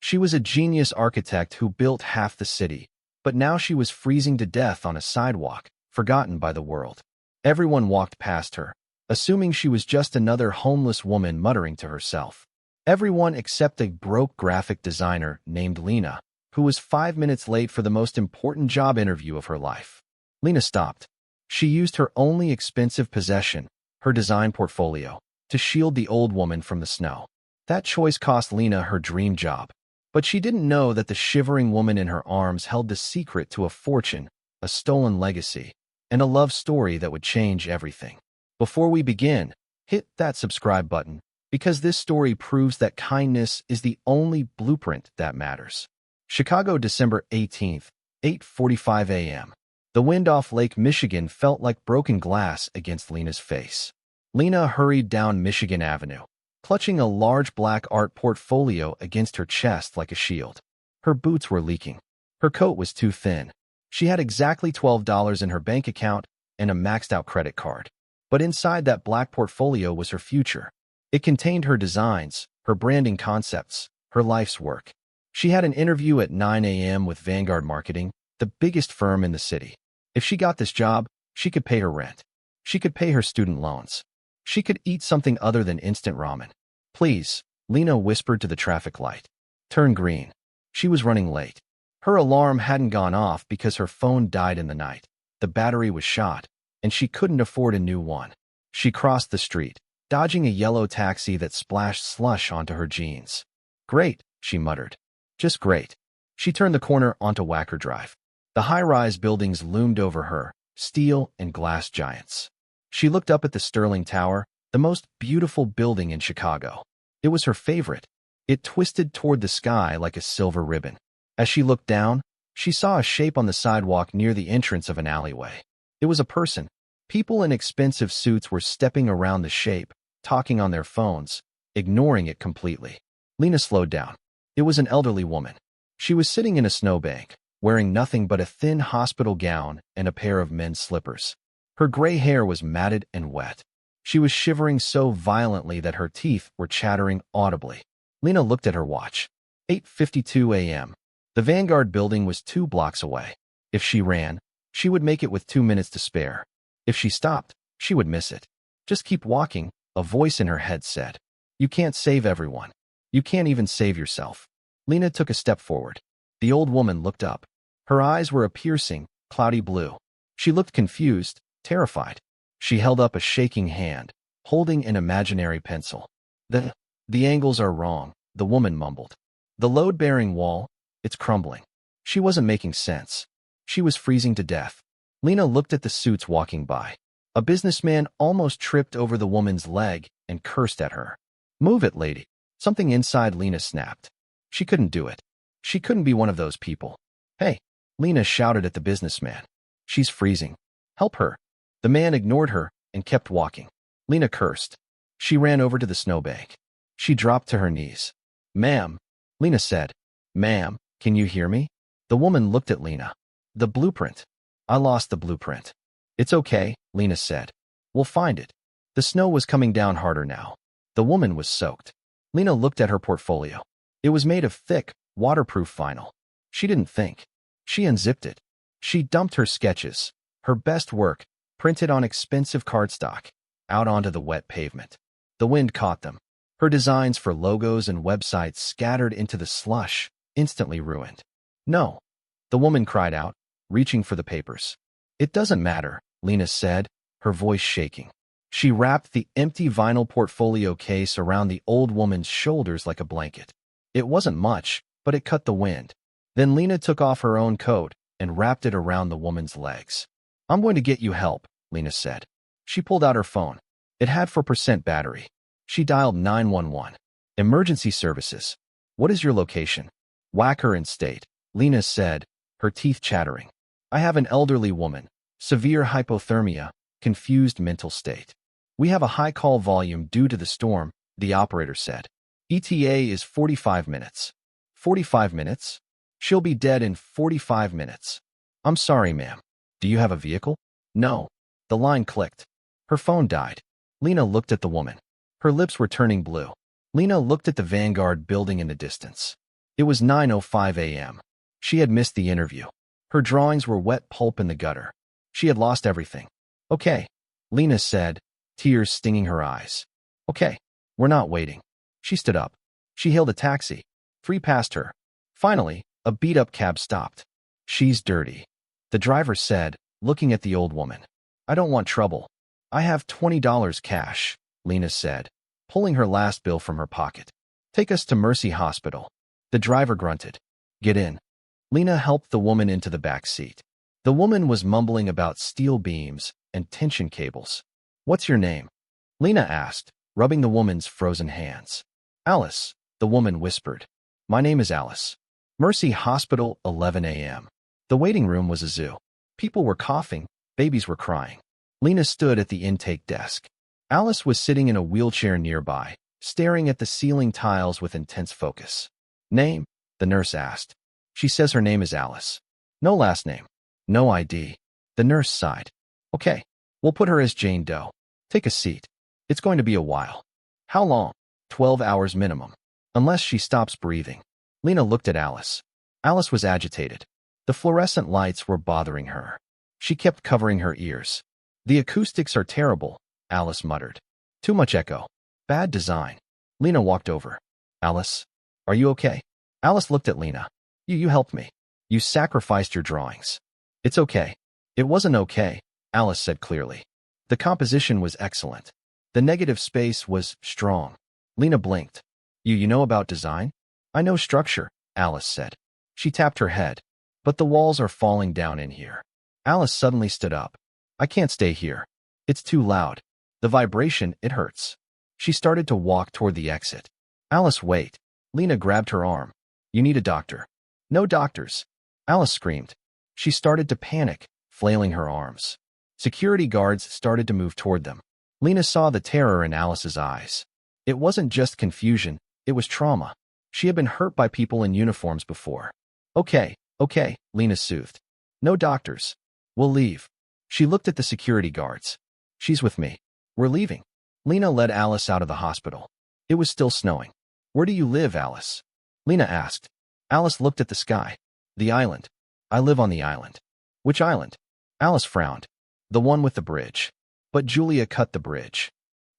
She was a genius architect who built half the city, but now she was freezing to death on a sidewalk, forgotten by the world. Everyone walked past her, assuming she was just another homeless woman muttering to herself. Everyone except a broke graphic designer named Lena, who was 5 minutes late for the most important job interview of her life. Lena stopped. She used her only expensive possession, her design portfolio, to shield the old woman from the snow. That choice cost Lena her dream job. But she didn't know that the shivering woman in her arms held the secret to a fortune, a stolen legacy, and a love story that would change everything. Before we begin, hit that subscribe button, because this story proves that kindness is the only blueprint that matters. Chicago, December 18th, 8:45 a.m. The wind off Lake Michigan felt like broken glass against Lena's face. Lena hurried down Michigan Avenue, clutching a large black art portfolio against her chest like a shield. Her boots were leaking. Her coat was too thin. She had exactly $12 in her bank account and a maxed-out credit card. But inside that black portfolio was her future. It contained her designs, her branding concepts, her life's work. She had an interview at 9 a.m. with Vanguard Marketing, the biggest firm in the city. If she got this job, she could pay her rent. She could pay her student loans. She could eat something other than instant ramen. Please, Lena whispered to the traffic light. Turn green. She was running late. Her alarm hadn't gone off because her phone died in the night. The battery was shot, and she couldn't afford a new one. She crossed the street, dodging a yellow taxi that splashed slush onto her jeans. Great, she muttered. Just great. She turned the corner onto Wacker Drive. The high-rise buildings loomed over her, steel and glass giants. She looked up at the Sterling Tower, the most beautiful building in Chicago. It was her favorite. It twisted toward the sky like a silver ribbon. As she looked down, she saw a shape on the sidewalk near the entrance of an alleyway. It was a person. People in expensive suits were stepping around the shape, talking on their phones, ignoring it completely. Lena slowed down. It was an elderly woman. She was sitting in a snowbank, wearing nothing but a thin hospital gown and a pair of men's slippers. Her gray hair was matted and wet. She was shivering so violently that her teeth were chattering audibly. Lena looked at her watch. 8:52 a.m. The Vanguard building was 2 blocks away. If she ran, she would make it with 2 minutes to spare. If she stopped, she would miss it. Just keep walking, a voice in her head said. You can't save everyone. You can't even save yourself. Lena took a step forward. The old woman looked up. Her eyes were a piercing, cloudy blue. She looked confused, terrified. She held up a shaking hand, holding an imaginary pencil. The angles are wrong, the woman mumbled. The load-bearing wall, it's crumbling. She wasn't making sense. She was freezing to death. Lena looked at the suits walking by. A businessman almost tripped over the woman's leg and cursed at her. Move it, lady. Something inside Lena snapped. She couldn't do it. She couldn't be one of those people. Hey, Lena shouted at the businessman. She's freezing. Help her. The man ignored her and kept walking. Lena cursed. She ran over to the snowbank. She dropped to her knees. Ma'am, Lena said. Ma'am, can you hear me? The woman looked at Lena. The blueprint. I lost the blueprint. It's okay, Lena said. We'll find it. The snow was coming down harder now. The woman was soaked. Lena looked at her portfolio. It was made of thick, waterproof vinyl. She didn't think. She unzipped it. She dumped her sketches, her best work, printed on expensive cardstock, out onto the wet pavement. The wind caught them. Her designs for logos and websites scattered into the slush, instantly ruined. No, the woman cried out, reaching for the papers. It doesn't matter, Lena said, her voice shaking. She wrapped the empty vinyl portfolio case around the old woman's shoulders like a blanket. It wasn't much, but it cut the wind. Then Lena took off her own coat and wrapped it around the woman's legs. I'm going to get you help, Lena said. She pulled out her phone. It had 4% battery. She dialed 911. Emergency services. What is your location? Wacker and State, Lena said, her teeth chattering. I have an elderly woman, severe hypothermia, confused mental state. We have a high call volume due to the storm, the operator said. ETA is 45 minutes. 45 minutes? She'll be dead in 45 minutes. I'm sorry, ma'am. Do you have a vehicle? No. The line clicked. Her phone died. Lena looked at the woman. Her lips were turning blue. Lena looked at the Vanguard building in the distance. It was 9:05 a.m. She had missed the interview. Her drawings were wet pulp in the gutter. She had lost everything. Okay, Lena said, tears stinging her eyes. Okay, we're not waiting. She stood up. She hailed a taxi. 3 passed her. Finally, a beat-up cab stopped. She's dirty, the driver said, looking at the old woman. I don't want trouble. I have $20 cash, Lena said, pulling her last bill from her pocket. Take us to Mercy Hospital. The driver grunted. Get in. Lena helped the woman into the back seat. The woman was mumbling about steel beams and tension cables. What's your name? Lena asked, rubbing the woman's frozen hands. Alice, the woman whispered. My name is Alice. Mercy Hospital, 11 a.m. The waiting room was a zoo. People were coughing, babies were crying. Lena stood at the intake desk. Alice was sitting in a wheelchair nearby, staring at the ceiling tiles with intense focus. Name? The nurse asked. She says her name is Alice. No last name. No ID. The nurse sighed. Okay, we'll put her as Jane Doe. Take a seat. It's going to be a while. How long? 12 hours minimum. Unless she stops breathing. Lena looked at Alice. Alice was agitated. The fluorescent lights were bothering her. She kept covering her ears. The acoustics are terrible, Alice muttered. Too much echo. Bad design. Lena walked over. Alice, are you okay? Alice looked at Lena. You helped me. You sacrificed your drawings. It's okay. It wasn't okay, Alice said clearly. The composition was excellent. The negative space was strong. Lena blinked. You know about design? I know structure, Alice said. She tapped her head. But the walls are falling down in here. Alice suddenly stood up. I can't stay here. It's too loud. The vibration, it hurts. She started to walk toward the exit. Alice, wait. Lena grabbed her arm. You need a doctor. No doctors. Alice screamed. She started to panic, flailing her arms. Security guards started to move toward them. Lena saw the terror in Alice's eyes. It wasn't just confusion, it was trauma. She had been hurt by people in uniforms before. Okay, Lena soothed. No doctors. We'll leave. She looked at the security guards. She's with me. We're leaving. Lena led Alice out of the hospital. It was still snowing. Where do you live, Alice? Lena asked. Alice looked at the sky. The island. I live on the island. Which island? Alice frowned. The one with the bridge. But Julia cut the bridge.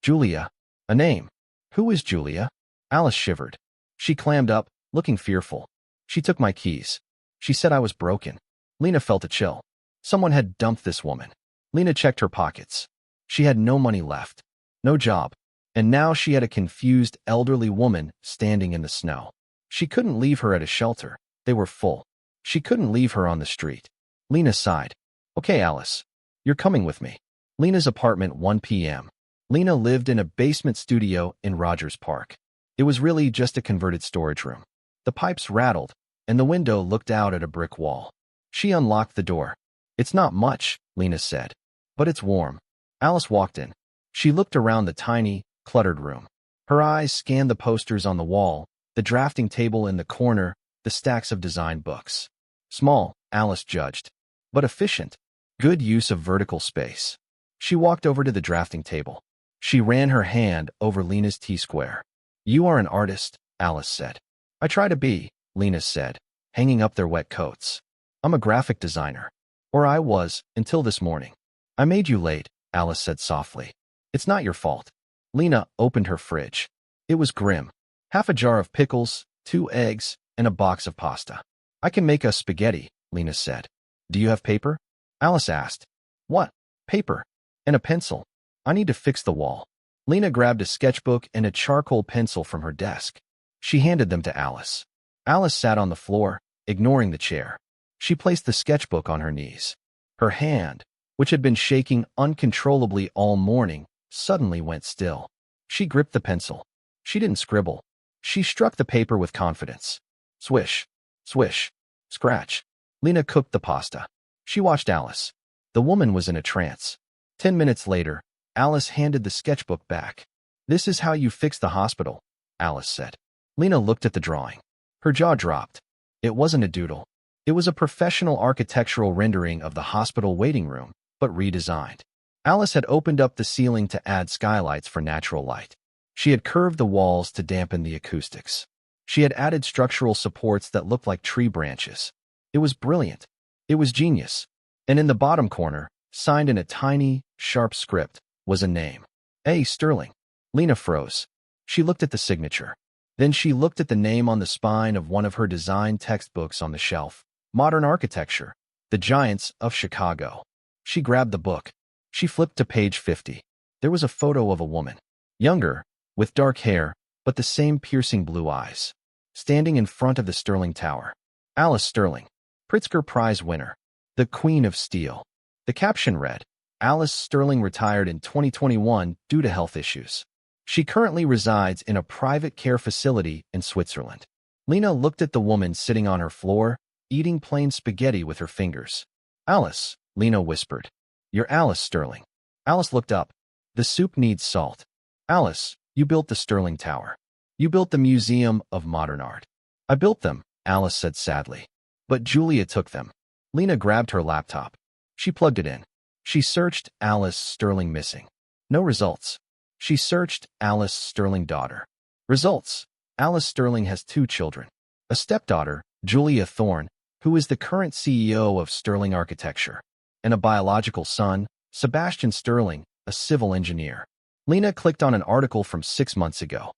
Julia? A name. Who is Julia? Alice shivered. She clammed up, looking fearful. She took my keys. She said I was broken. Lena felt a chill. Someone had dumped this woman. Lena checked her pockets. She had no money left. No job. And now she had a confused elderly woman standing in the snow. She couldn't leave her at a shelter. They were full. She couldn't leave her on the street. Lena sighed. Okay, Alice. You're coming with me. Lena's apartment, 1 p.m. Lena lived in a basement studio in Rogers Park. It was really just a converted storage room. The pipes rattled, and the window looked out at a brick wall. She unlocked the door. It's not much, Lena said. But it's warm. Alice walked in. She looked around the tiny, cluttered room. Her eyes scanned the posters on the wall, the drafting table in the corner, the stacks of design books. Small, Alice judged. But efficient. Good use of vertical space. She walked over to the drafting table. She ran her hand over Lena's T-square. You are an artist, Alice said. I try to be, Lena said, hanging up their wet coats. I'm a graphic designer. Or I was, until this morning. I made you late, Alice said softly. It's not your fault. Lena opened her fridge. It was grim. Half a jar of pickles, 2 eggs, and a box of pasta. I can make us spaghetti, Lena said. Do you have paper? Alice asked. What? Paper. And a pencil. I need to fix the wall. Lena grabbed a sketchbook and a charcoal pencil from her desk. She handed them to Alice. Alice sat on the floor, ignoring the chair. She placed the sketchbook on her knees. Her hand, which had been shaking uncontrollably all morning, suddenly went still. She gripped the pencil. She didn't scribble. She struck the paper with confidence. Swish, swish, scratch. Lena cooked the pasta. She watched Alice. The woman was in a trance. 10 minutes later, Alice handed the sketchbook back. This is how you fix the hospital, Alice said. Lena looked at the drawing. Her jaw dropped. It wasn't a doodle. It was a professional architectural rendering of the hospital waiting room, but redesigned. Alice had opened up the ceiling to add skylights for natural light. She had curved the walls to dampen the acoustics. She had added structural supports that looked like tree branches. It was brilliant. It was genius. And in the bottom corner, signed in a tiny, sharp script, was a name. A. Sterling. Lena froze. She looked at the signature. Then she looked at the name on the spine of one of her design textbooks on the shelf. Modern Architecture. The Giants of Chicago. She grabbed the book. She flipped to page 50. There was a photo of a woman. Younger, with dark hair, but the same piercing blue eyes. Standing in front of the Sterling Tower. Alice Sterling. Pritzker Prize winner. The Queen of Steel. The caption read, Alice Sterling retired in 2021 due to health issues. She currently resides in a private care facility in Switzerland. Lena looked at the woman sitting on her floor, eating plain spaghetti with her fingers. Alice, Lena whispered. You're Alice Sterling. Alice looked up. The soup needs salt. Alice, you built the Sterling Tower. You built the Museum of Modern Art. I built them, Alice said sadly. But Julia took them. Lena grabbed her laptop. She plugged it in. She searched Alice Sterling missing. No results. She searched Alice Sterling daughter. Results. Alice Sterling has 2 children. A stepdaughter, Julia Thorne, who is the current CEO of Sterling Architecture, and a biological son, Sebastian Sterling, a civil engineer. Lena clicked on an article from 6 months ago.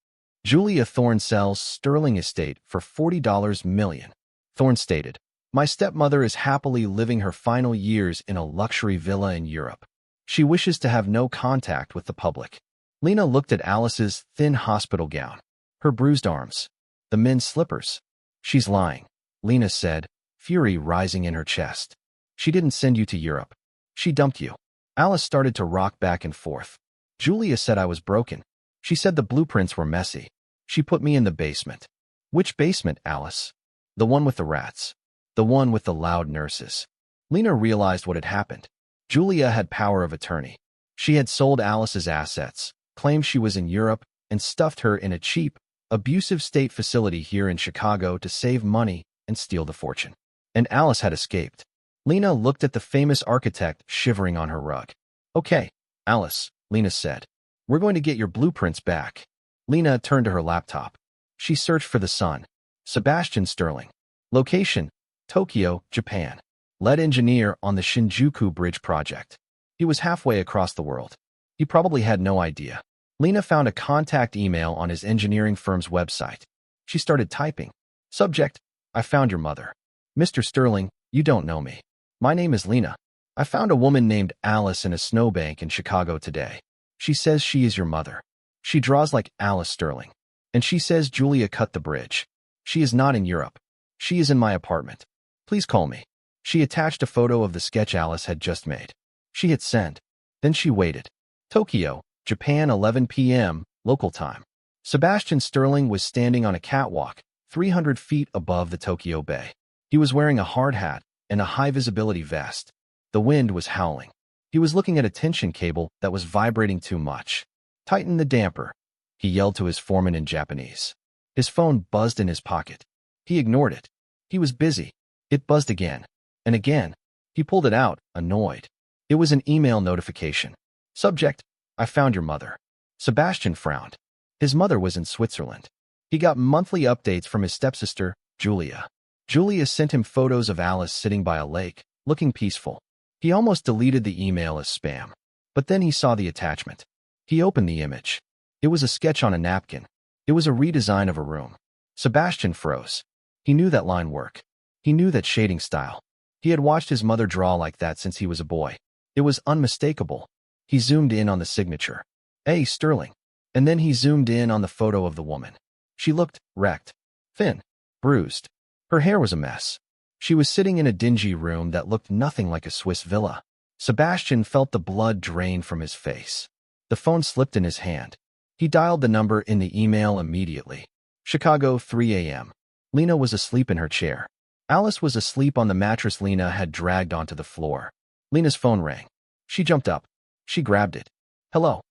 Julia Thorne sells Sterling estate for $40 million. Thorne stated, My stepmother is happily living her final years in a luxury villa in Europe. She wishes to have no contact with the public. Lena looked at Alice's thin hospital gown, her bruised arms, the men's slippers. She's lying, Lena said, fury rising in her chest. She didn't send you to Europe. She dumped you. Alice started to rock back and forth. Julia said I was broken. She said the blueprints were messy. She put me in the basement. Which basement, Alice? The one with the rats. The one with the loud nurses. Lena realized what had happened. Julia had power of attorney. She had sold Alice's assets, claimed she was in Europe, and stuffed her in a cheap, abusive state facility here in Chicago to save money and steal the fortune. And Alice had escaped. Lena looked at the famous architect shivering on her rug. Okay, Alice, Lena said. We're going to get your blueprints back. Lena turned to her laptop. She searched for the son. Sebastian Sterling. Location, Tokyo, Japan. Lead engineer on the Shinjuku Bridge project. He was halfway across the world. He probably had no idea. Lena found a contact email on his engineering firm's website. She started typing. Subject, I found your mother. Mr. Sterling, you don't know me. My name is Lena. I found a woman named Alice in a snowbank in Chicago today. She says she is your mother. She draws like Alice Sterling. And she says Julia cut the bridge. She is not in Europe. She is in my apartment. Please call me. She attached a photo of the sketch Alice had just made. She hit send. Then she waited. Tokyo, Japan, 11 p.m., local time. Sebastian Sterling was standing on a catwalk, 300 feet above the Tokyo Bay. He was wearing a hard hat and a high-visibility vest. The wind was howling. He was looking at a tension cable that was vibrating too much. Tighten the damper, he yelled to his foreman in Japanese. His phone buzzed in his pocket. He ignored it. He was busy. It buzzed again. And again. He pulled it out, annoyed. It was an email notification. Subject, I found your mother. Sebastian frowned. His mother was in Switzerland. He got monthly updates from his stepsister, Julia. Julia sent him photos of Alice sitting by a lake, looking peaceful. He almost deleted the email as spam. But then he saw the attachment. He opened the image. It was a sketch on a napkin. It was a redesign of a room. Sebastian froze. He knew that line work. He knew that shading style. He had watched his mother draw like that since he was a boy. It was unmistakable. He zoomed in on the signature. A. Sterling. And then he zoomed in on the photo of the woman. She looked wrecked, thin, bruised. Her hair was a mess. She was sitting in a dingy room that looked nothing like a Swiss villa. Sebastian felt the blood drain from his face. The phone slipped in his hand. He dialed the number in the email immediately. Chicago, 3 a.m. Lena was asleep in her chair. Alice was asleep on the mattress Lena had dragged onto the floor. Lena's phone rang. She jumped up. She grabbed it. Hello.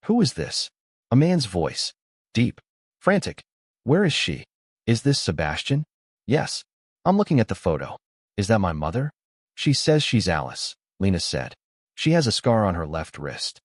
Who is this? A man's voice. Deep. Frantic. Where is she? Is this Sebastian? Yes. I'm looking at the photo. Is that my mother? She says she's Alice, Lena said. She has a scar on her left wrist.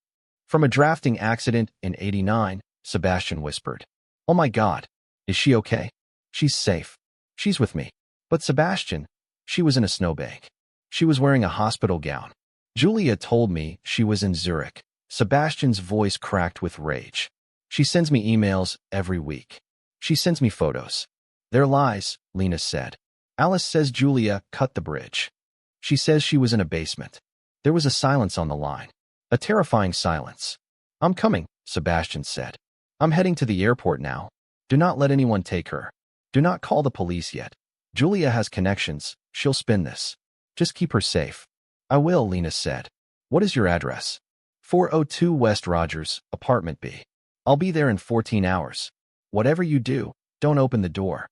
From a drafting accident in '89, Sebastian whispered. Oh my God. Is she okay? She's safe. She's with me. But Sebastian, she was in a snowbank. She was wearing a hospital gown. Julia told me she was in Zurich. Sebastian's voice cracked with rage. She sends me emails every week. She sends me photos. They're lies, Lena said. Alice says Julia cut the bridge. She says she was in a basement. There was a silence on the line. A terrifying silence. I'm coming, Sebastian said. I'm heading to the airport now. Do not let anyone take her. Do not call the police yet. Julia has connections. She'll spin this. Just keep her safe. I will, Lena said. What is your address? 402 West Rogers, apartment B. I'll be there in 14 hours. Whatever you do, don't open the door.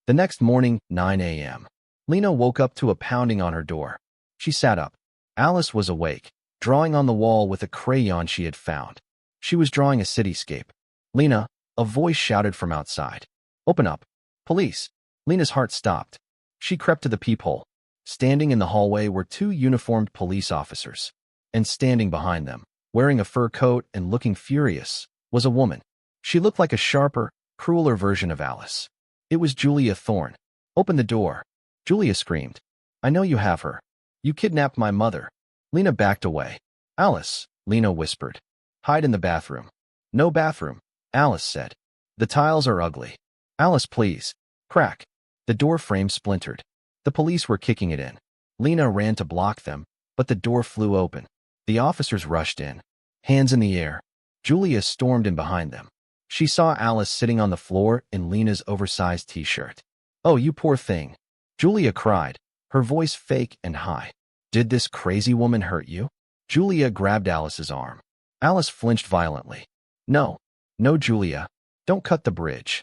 The next morning, 9 a.m. Lena woke up to a pounding on her door. She sat up. Alice was awake, drawing on the wall with a crayon she had found. She was drawing a cityscape. Lena, a voice shouted from outside. Open up. Police. Lena's heart stopped. She crept to the peephole. Standing in the hallway were two uniformed police officers. And standing behind them, wearing a fur coat and looking furious, was a woman. She looked like a sharper, crueler version of Alice. It was Julia Thorne. Open the door. Julia screamed. I know you have her. You kidnapped my mother. Lena backed away. Alice, Lena whispered. Hide in the bathroom. No bathroom, Alice said. The tiles are ugly. Alice, please. Crack. The door frame splintered. The police were kicking it in. Lena ran to block them, but the door flew open. The officers rushed in. Hands in the air. Julia stormed in behind them. She saw Alice sitting on the floor in Lena's oversized t-shirt. Oh, you poor thing. Julia cried, her voice fake and high. Did this crazy woman hurt you? Julia grabbed Alice's arm. Alice flinched violently. No. No, Julia. Don't cut the bridge.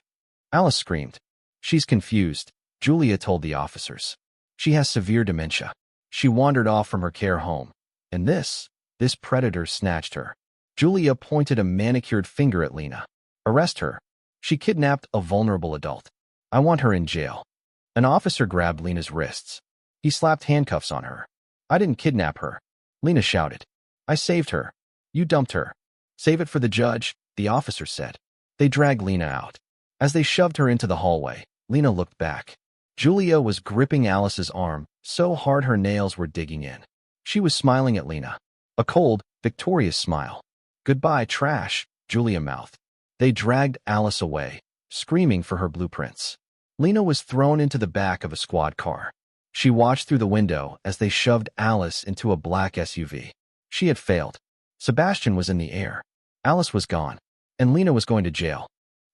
Alice screamed. She's confused, Julia told the officers. She has severe dementia. She wandered off from her care home. And this predator snatched her. Julia pointed a manicured finger at Lena. Arrest her. She kidnapped a vulnerable adult. I want her in jail. An officer grabbed Lena's wrists. He slapped handcuffs on her. I didn't kidnap her. Lena shouted. I saved her. You dumped her. Save it for the judge, the officer said. They dragged Lena out. As they shoved her into the hallway, Lena looked back. Julia was gripping Alice's arm so hard her nails were digging in. She was smiling at Lena. A cold, victorious smile. Goodbye, trash, Julia mouthed. They dragged Alice away, screaming for her blueprints. Lena was thrown into the back of a squad car. She watched through the window as they shoved Alice into a black SUV. She had failed. Sebastian was in the air. Alice was gone. And Lena was going to jail.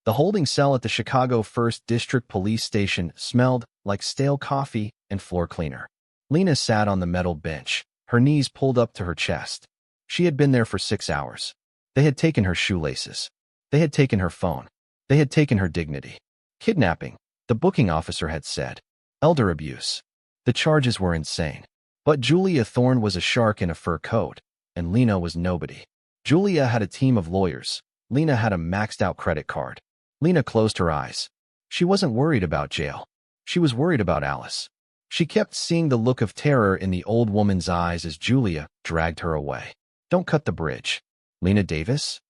The holding cell at the Chicago 1st District Police Station smelled like stale coffee and floor cleaner. Lena sat on the metal bench, her knees pulled up to her chest. She had been there for 6 hours. They had taken her shoelaces. They had taken her phone. They had taken her dignity. Kidnapping, the booking officer had said. Elder abuse. The charges were insane. But Julia Thorne was a shark in a fur coat, and Lena was nobody. Julia had a team of lawyers. Lena had a maxed-out credit card. Lena closed her eyes. She wasn't worried about jail. She was worried about Alice. She kept seeing the look of terror in the old woman's eyes as Julia dragged her away. Don't cut the bridge. Lena Davis?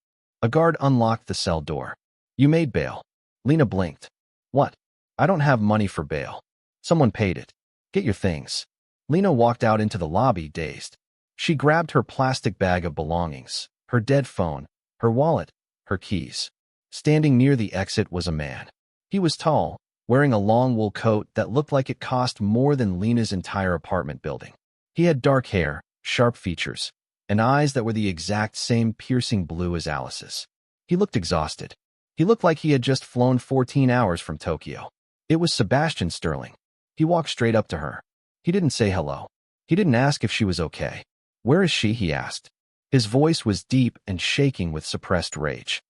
A guard unlocked the cell door. You made bail. Lena blinked. What? I don't have money for bail. Someone paid it. Get your things. Lena walked out into the lobby, dazed. She grabbed her plastic bag of belongings, her dead phone, her wallet, her keys. Standing near the exit was a man. He was tall, wearing a long wool coat that looked like it cost more than Lena's entire apartment building. He had dark hair, sharp features, and eyes that were the exact same piercing blue as Alice's. He looked exhausted. He looked like he had just flown 14 hours from Tokyo. It was Sebastian Sterling. He walked straight up to her. He didn't say hello. He didn't ask if she was okay. Where is she? He asked. His voice was deep and shaking with suppressed rage.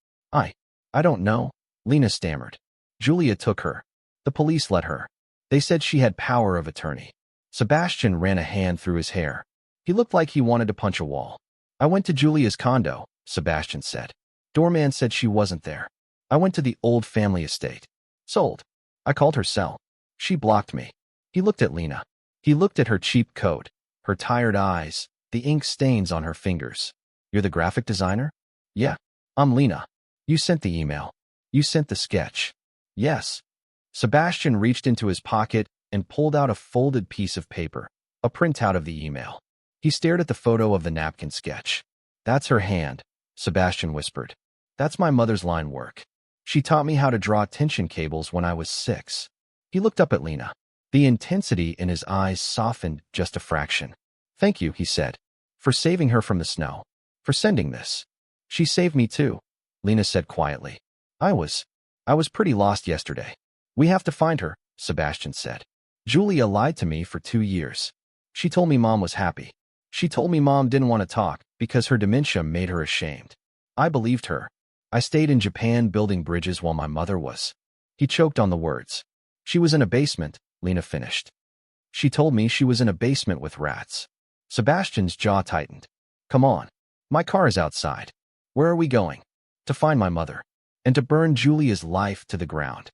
I don't know, Lena stammered. Julia took her. The police let her. They said she had power of attorney. Sebastian ran a hand through his hair. He looked like he wanted to punch a wall. I went to Julia's condo, Sebastian said. Doorman said she wasn't there. I went to the old family estate. Sold. I called her cell. She blocked me. He looked at Lena. He looked at her cheap coat, her tired eyes, the ink stains on her fingers. You're the graphic designer? Yeah. I'm Lena. You sent the email. You sent the sketch. Yes. Sebastian reached into his pocket and pulled out a folded piece of paper, a printout of the email. He stared at the photo of the napkin sketch. That's her hand, Sebastian whispered. That's my mother's line work. She taught me how to draw tension cables when I was 6. He looked up at Lena. The intensity in his eyes softened just a fraction. Thank you, he said, for saving her from the snow. For sending this. She saved me too, Lena said quietly. I was pretty lost yesterday. We have to find her, Sebastian said. Julia lied to me for 2 years. She told me Mom was happy. She told me Mom didn't want to talk because her dementia made her ashamed. I believed her. I stayed in Japan building bridges while my mother was. He choked on the words. She was in a basement, Lena finished. She told me she was in a basement with rats. Sebastian's jaw tightened. Come on. My car is outside. Where are we going? To find my mother. And to burn Julia's life to the ground.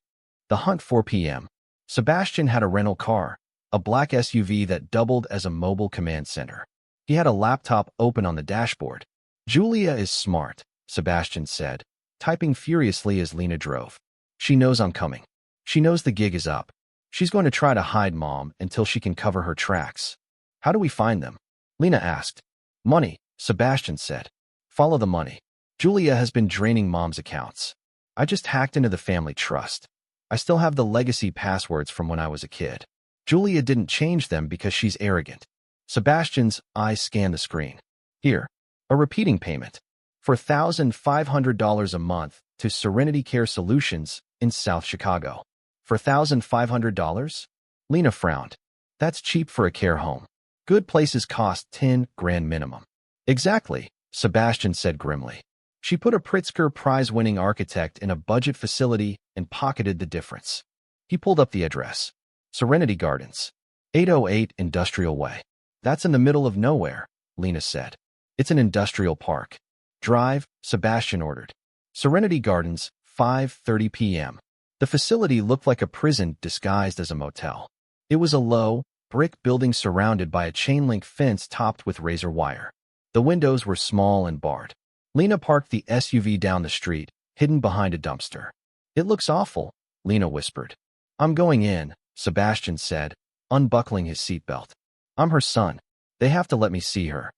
The hunt 4 p.m. Sebastian had a rental car, a black SUV that doubled as a mobile command center. He had a laptop open on the dashboard. Julia is smart, Sebastian said, typing furiously as Lena drove. She knows I'm coming. She knows the gig is up. She's going to try to hide Mom until she can cover her tracks. How do we find them? Lena asked. Money, Sebastian said. Follow the money. Julia has been draining Mom's accounts. I just hacked into the family trust. I still have the legacy passwords from when I was a kid. Julia didn't change them because she's arrogant. Sebastian's eyes scanned the screen. Here, a repeating payment for $1,500 a month to Serenity Care Solutions in South Chicago. For $1,500? Lena frowned. That's cheap for a care home. Good places cost 10 grand minimum. Exactly, Sebastian said grimly. She put a Pritzker Prize-winning architect in a budget facility and pocketed the difference. He pulled up the address. Serenity Gardens. 808 Industrial Way. That's in the middle of nowhere, Lena said. It's an industrial park. Drive, Sebastian ordered. Serenity Gardens, 5:30 p.m. The facility looked like a prison disguised as a motel. It was a low, brick building surrounded by a chain-link fence topped with razor wire. The windows were small and barred. Lena parked the SUV down the street, hidden behind a dumpster. It looks awful, Lena whispered. I'm going in, Sebastian said, unbuckling his seatbelt. I'm her son. They have to let me see her.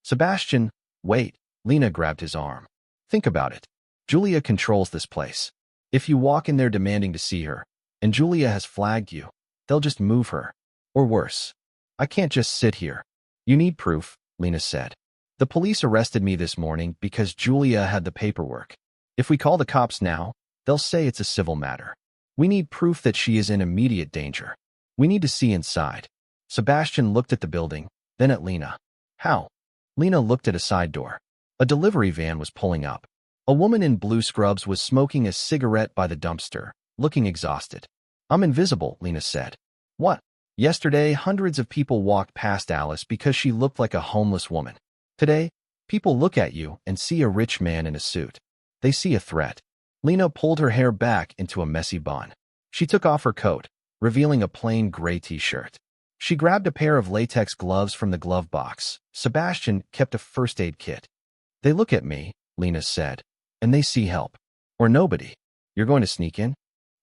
Sebastian, wait, Lena grabbed his arm. Think about it. Julia controls this place. If you walk in there demanding to see her, and Julia has flagged you, they'll just move her. Or worse. I can't just sit here. You need proof, Lena said. The police arrested me this morning because Julia had the paperwork. If we call the cops now, they'll say it's a civil matter. We need proof that she is in immediate danger. We need to see inside. Sebastian looked at the building, then at Lena. How? Lena looked at a side door. A delivery van was pulling up. A woman in blue scrubs was smoking a cigarette by the dumpster, looking exhausted. I'm invisible, Lena said. What? Yesterday, hundreds of people walked past Alice because she looked like a homeless woman. Today, people look at you and see a rich man in a suit. They see a threat. Lena pulled her hair back into a messy bun. She took off her coat, revealing a plain gray t-shirt. She grabbed a pair of latex gloves from the glove box. Sebastian kept a first aid kit. They look at me, Lena said, and they see help. Or nobody. You're going to sneak in?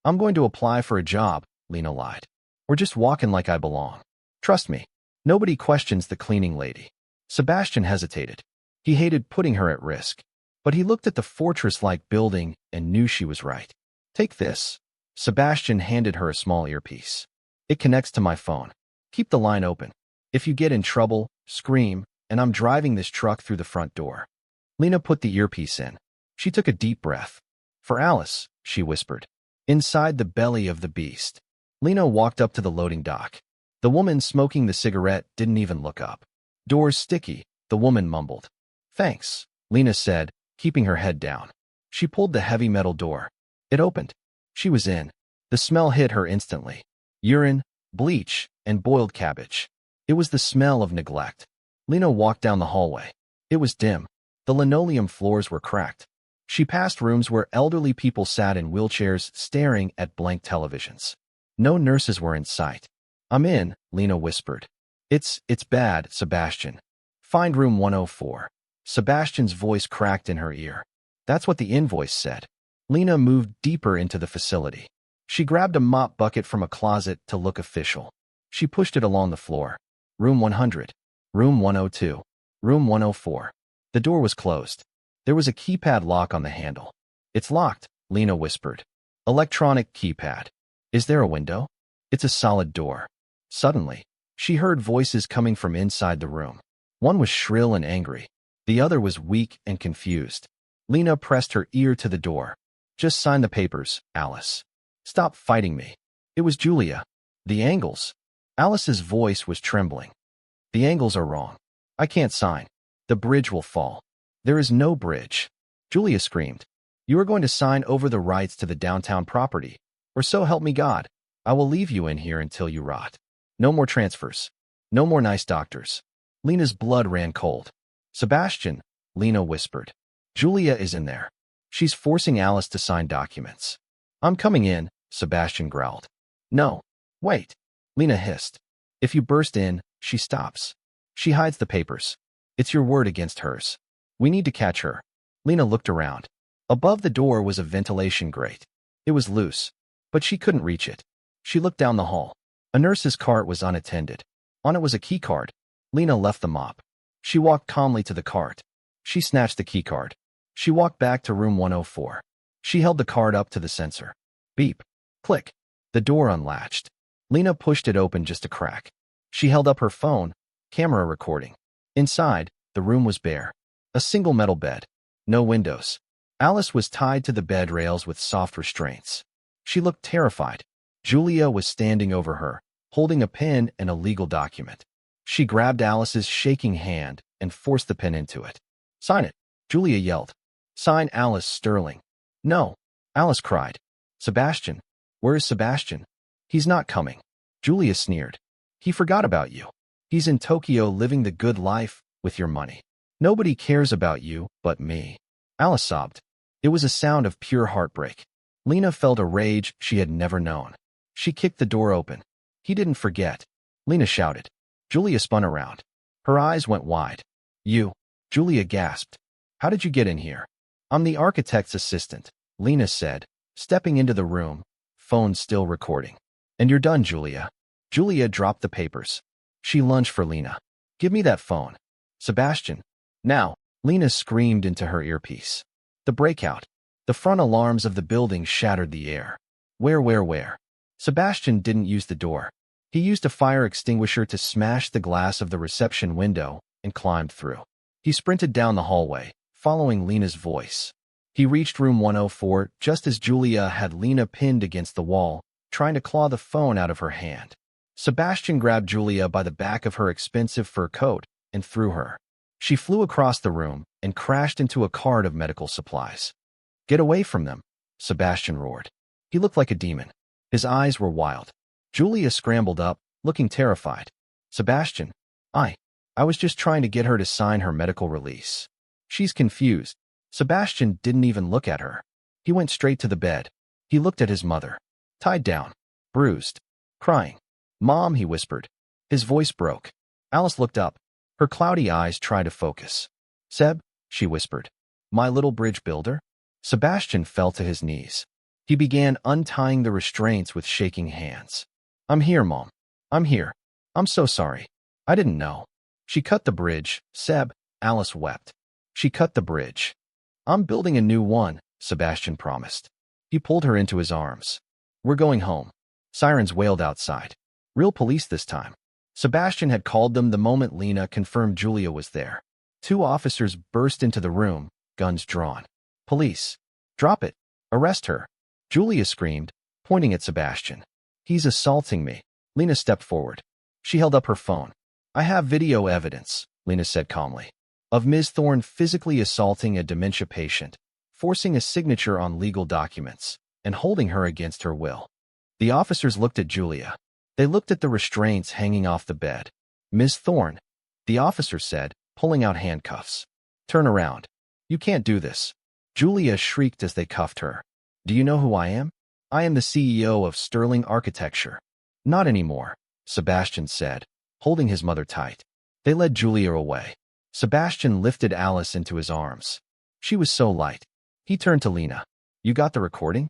I'm going to apply for a job, Lena lied. Or just walk in like I belong. Trust me. Nobody questions the cleaning lady. Sebastian hesitated. He hated putting her at risk. But he looked at the fortress-like building and knew she was right. Take this. Sebastian handed her a small earpiece. It connects to my phone. Keep the line open. If you get in trouble, scream, and I'm driving this truck through the front door. Lena put the earpiece in. She took a deep breath. For Alice, she whispered. Inside the belly of the beast. Lena walked up to the loading dock. The woman smoking the cigarette didn't even look up. Door's sticky, the woman mumbled. Thanks, Lena said, keeping her head down. She pulled the heavy metal door. It opened. She was in. The smell hit her instantly. Urine, bleach, and boiled cabbage. It was the smell of neglect. Lena walked down the hallway. It was dim. The linoleum floors were cracked. She passed rooms where elderly people sat in wheelchairs staring at blank televisions. No nurses were in sight. I'm in, Lena whispered. It's bad, Sebastian. Find room 104. Sebastian's voice cracked in her ear. That's what the invoice said. Lena moved deeper into the facility. She grabbed a mop bucket from a closet to look official. She pushed it along the floor. Room 100. Room 102. Room 104. The door was closed. There was a keypad lock on the handle. It's locked, Lena whispered. Electronic keypad. Is there a window? It's a solid door. Suddenly, she heard voices coming from inside the room. One was shrill and angry. The other was weak and confused. Lena pressed her ear to the door. Just sign the papers, Alice. Stop fighting me. It was Julia. The angles. Alice's voice was trembling. The angles are wrong. I can't sign. The bridge will fall. There is no bridge. Julia screamed. You are going to sign over the rights to the downtown property, or so help me God. I will leave you in here until you rot. No more transfers. No more nice doctors. Lena's blood ran cold. Sebastian, Lena whispered. Julia is in there. She's forcing Alice to sign documents. I'm coming in, Sebastian growled. No. Wait. Lena hissed. If you burst in, she stops. She hides the papers. It's your word against hers. We need to catch her. Lena looked around. Above the door was a ventilation grate. It was loose, but she couldn't reach it. She looked down the hall. A nurse's cart was unattended. On it was a key card. Lena left the mop. She walked calmly to the cart. She snatched the key card. She walked back to room 104. She held the card up to the sensor. Beep. Click. The door unlatched. Lena pushed it open just a crack. She held up her phone, camera recording. Inside, the room was bare. A single metal bed. No windows. Alice was tied to the bed rails with soft restraints. She looked terrified. Julia was standing over her, holding a pen and a legal document. She grabbed Alice's shaking hand and forced the pen into it. Sign it, Julia yelled. Sign Alice Sterling. No, Alice cried. Sebastian. Where is Sebastian? He's not coming. Julia sneered. He forgot about you. He's in Tokyo living the good life with your money. Nobody cares about you but me. Alice sobbed. It was a sound of pure heartbreak. Lena felt a rage she had never known. She kicked the door open. He didn't forget. Lena shouted. Julia spun around. Her eyes went wide. You. Julia gasped. How did you get in here? I'm the architect's assistant, Lena said, stepping into the room, phone still recording. And you're done, Julia. Julia dropped the papers. She lunged for Lena. Give me that phone. Sebastian. Now, Lena screamed into her earpiece. The breakout. The front alarms of the building shattered the air. Where? Sebastian didn't use the door. He used a fire extinguisher to smash the glass of the reception window and climbed through. He sprinted down the hallway, following Lena's voice. He reached room 104 just as Julia had Lena pinned against the wall, trying to claw the phone out of her hand. Sebastian grabbed Julia by the back of her expensive fur coat and threw her. She flew across the room and crashed into a cart of medical supplies. Get away from them, Sebastian roared. He looked like a demon. His eyes were wild. Julia scrambled up, looking terrified. Sebastian, I was just trying to get her to sign her medical release. She's confused. Sebastian didn't even look at her. He went straight to the bed. He looked at his mother. Tied down. Bruised. Crying. Mom, he whispered. His voice broke. Alice looked up. Her cloudy eyes tried to focus. Seb, she whispered. My little bridge builder? Sebastian fell to his knees. He began untying the restraints with shaking hands. I'm here, Mom. I'm here. I'm so sorry. I didn't know. She cut the bridge, Seb, Alice wept. She cut the bridge. I'm building a new one, Sebastian promised. He pulled her into his arms. We're going home. Sirens wailed outside. Real police this time. Sebastian had called them the moment Lena confirmed Julia was there. 2 officers burst into the room, guns drawn. Police. Drop it. Arrest her. Julia screamed, pointing at Sebastian. He's assaulting me. Lena stepped forward. She held up her phone. I have video evidence, Lena said calmly, of Ms. Thorne physically assaulting a dementia patient, forcing a signature on legal documents, and holding her against her will. The officers looked at Julia. They looked at the restraints hanging off the bed. Ms. Thorne, the officer said, pulling out handcuffs. Turn around. You can't do this. Julia shrieked as they cuffed her. Do you know who I am? I am the CEO of Sterling Architecture. Not anymore, Sebastian said, holding his mother tight. They led Julia away. Sebastian lifted Alice into his arms. She was so light. He turned to Lena. You got the recording?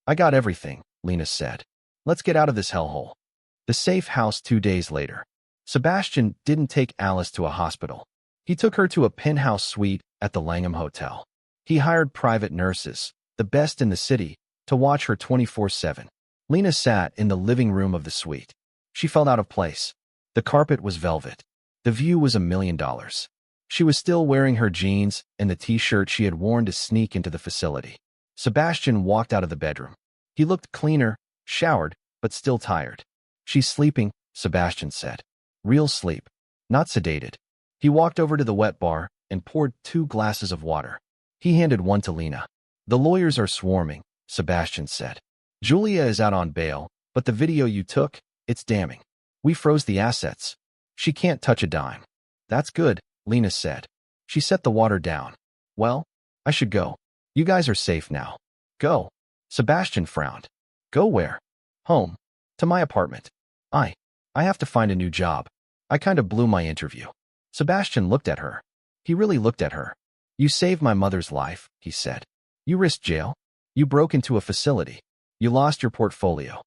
I got everything, Lena said. Let's get out of this hellhole. The safe house 2 days later. Sebastian didn't take Alice to a hospital. He took her to a penthouse suite at the Langham Hotel. He hired private nurses, the best in the city, to watch her 24/7. Lena sat in the living room of the suite. She felt out of place. The carpet was velvet. The view was $1,000,000. She was still wearing her jeans and the t-shirt she had worn to sneak into the facility. Sebastian walked out of the bedroom. He looked cleaner, showered, but still tired. She's sleeping, Sebastian said. Real sleep, not sedated. He walked over to the wet bar and poured 2 glasses of water. He handed one to Lena. The lawyers are swarming, Sebastian said. Julia is out on bail, but the video you took, it's damning. We froze the assets. She can't touch a dime. That's good, Lena said. She set the water down. Well, I should go. You guys are safe now. Go. Sebastian frowned. Go where? Home. To my apartment. I have to find a new job. I kind of blew my interview. Sebastian looked at her. He really looked at her. You saved my mother's life, he said. You risked jail. You broke into a facility. You lost your portfolio.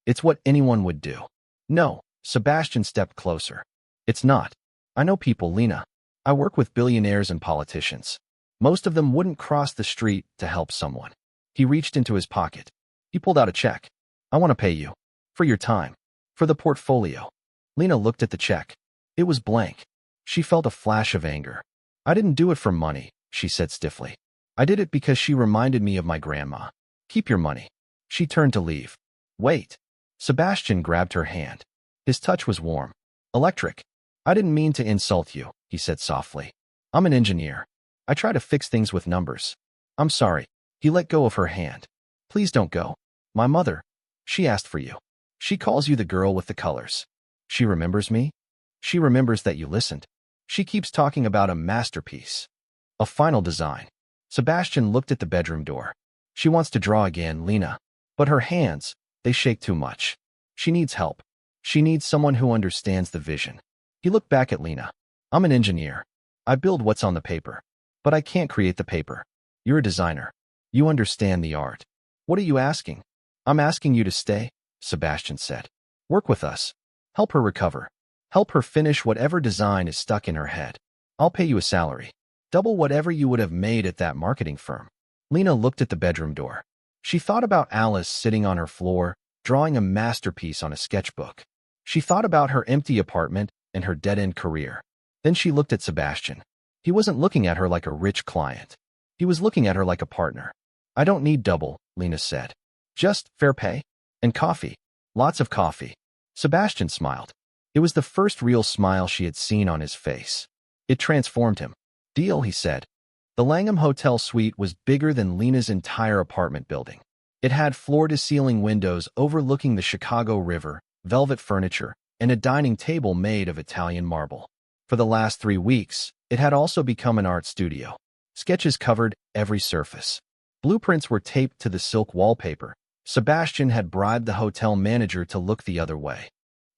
It's what anyone would do. No, Sebastian stepped closer. It's not. I know people, Lena. I work with billionaires and politicians. Most of them wouldn't cross the street to help someone. He reached into his pocket. He pulled out a check. I want to pay you. For your time. For the portfolio. Lena looked at the check. It was blank. She felt a flash of anger. I didn't do it for money, she said stiffly. I did it because she reminded me of my grandma. Keep your money. She turned to leave. Wait. Sebastian grabbed her hand. His touch was warm. Electric. I didn't mean to insult you, he said softly. I'm an engineer. I try to fix things with numbers. I'm sorry. He let go of her hand. Please don't go. My mother. She asked for you. She calls you the girl with the colors. She remembers me. She remembers that you listened. She keeps talking about a masterpiece. A final design. Sebastian looked at the bedroom door. She wants to draw again, Lena. But her hands, they shake too much. She needs help. She needs someone who understands the vision. He looked back at Lena. I'm an engineer. I build what's on the paper. But I can't create the paper. You're a designer. You understand the art. What are you asking? I'm asking you to stay, Sebastian said. Work with us. Help her recover. Help her finish whatever design is stuck in her head. I'll pay you a salary. Double whatever you would have made at that marketing firm. Lena looked at the bedroom door. She thought about Alice sitting on her floor, drawing a masterpiece on a sketchbook. She thought about her empty apartment and her dead-end career. Then she looked at Sebastian. He wasn't looking at her like a rich client. He was looking at her like a partner. I don't need double, Lena said. Just fair pay. And coffee. Lots of coffee. Sebastian smiled. It was the first real smile she had seen on his face. It transformed him. Deal, he said. The Langham Hotel suite was bigger than Lena's entire apartment building. It had floor-to-ceiling windows overlooking the Chicago River, velvet furniture, and a dining table made of Italian marble. For the last 3 weeks, it had also become an art studio. Sketches covered every surface. Blueprints were taped to the silk wallpaper. Sebastian had bribed the hotel manager to look the other way.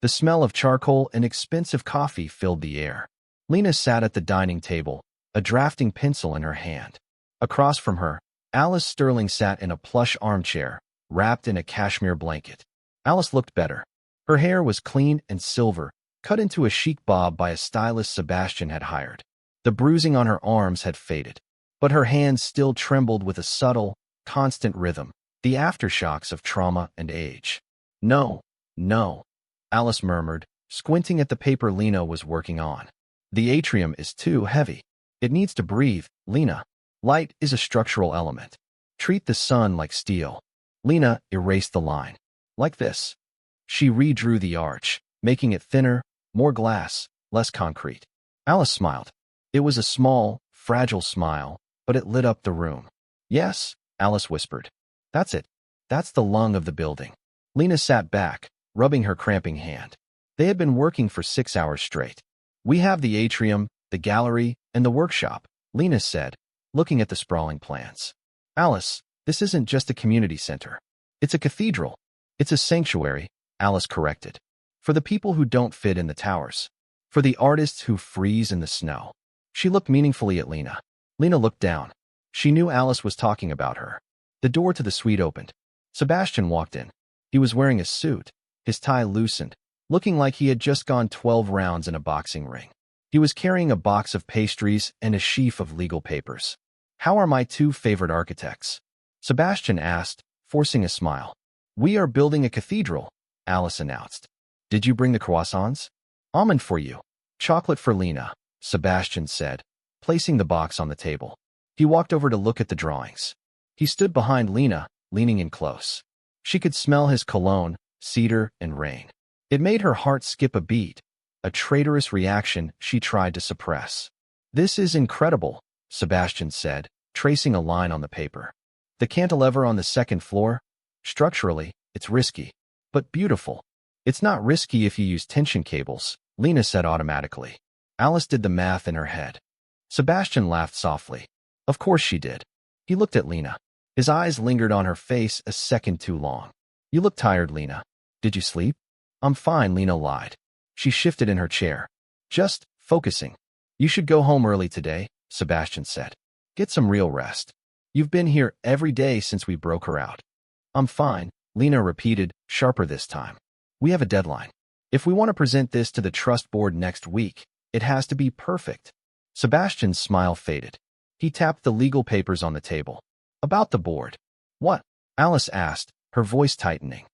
The smell of charcoal and expensive coffee filled the air. Lena sat at the dining table, a drafting pencil in her hand. Across from her, Alice Sterling sat in a plush armchair, wrapped in a cashmere blanket. Alice looked better. Her hair was clean and silver, cut into a chic bob by a stylist Sebastian had hired. The bruising on her arms had faded, but her hands still trembled with a subtle, constant rhythm, the aftershocks of trauma and age. No, no, Alice murmured, squinting at the paper Lena was working on. The atrium is too heavy. It needs to breathe, Lena. Light is a structural element. Treat the sun like steel. Lena erased the line. Like this. She redrew the arch, making it thinner, more glass, less concrete. Alice smiled. It was a small, fragile smile, but it lit up the room. Yes, Alice whispered. That's it. That's the lung of the building. Lena sat back, rubbing her cramping hand. They had been working for 6 hours straight. We have the atrium, the gallery, and the workshop, Lena said, looking at the sprawling plans. Alice, this isn't just a community center. It's a cathedral. It's a sanctuary, Alice corrected. For the people who don't fit in the towers. For the artists who freeze in the snow. She looked meaningfully at Lena. Lena looked down. She knew Alice was talking about her. The door to the suite opened. Sebastian walked in. He was wearing a suit, his tie loosened, looking like he had just gone 12 rounds in a boxing ring. He was carrying a box of pastries and a sheaf of legal papers. "How are my two favorite architects?" Sebastian asked, forcing a smile. "We are building a cathedral," Alice announced. "Did you bring the croissants?" "Almond for you. Chocolate for Lena," Sebastian said, placing the box on the table. He walked over to look at the drawings. He stood behind Lena, leaning in close. She could smell his cologne, cedar, and rain. It made her heart skip a beat, a traitorous reaction she tried to suppress. "This is incredible," Sebastian said, tracing a line on the paper. "The cantilever on the second floor? Structurally, it's risky, but beautiful." "It's not risky if you use tension cables," Lena said automatically. Alice did the math in her head. Sebastian laughed softly. Of course she did. He looked at Lena. His eyes lingered on her face a second too long. "You look tired, Lena. Did you sleep?" "I'm fine," Lena lied. She shifted in her chair. "Just focusing." "You should go home early today," Sebastian said. "Get some real rest. You've been here every day since we broke her out." "I'm fine," Lena repeated, sharper this time. "We have a deadline. If we want to present this to the trust board next week, it has to be perfect." Sebastian's smile faded. He tapped the legal papers on the table. "About the board." "What?" Alice asked, her voice tightening.